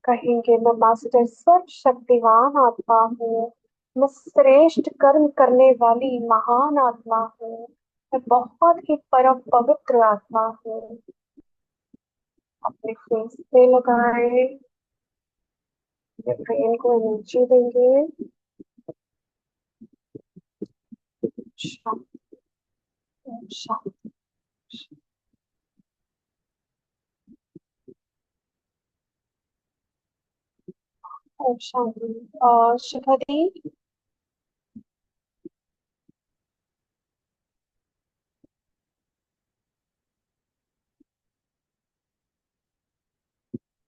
कहेंगे मैं मास्टर सर्वशक्तिवान आत्मा हूँ, मैं श्रेष्ठ कर्म करने वाली महान आत्मा हूँ, मैं बहुत ही परम पवित्र आत्मा हूँ। अपने फेस पे लगाए, अपने ब्रेन को एनर्जी देंगे। शांति, शांति, शांति। शिखा दी,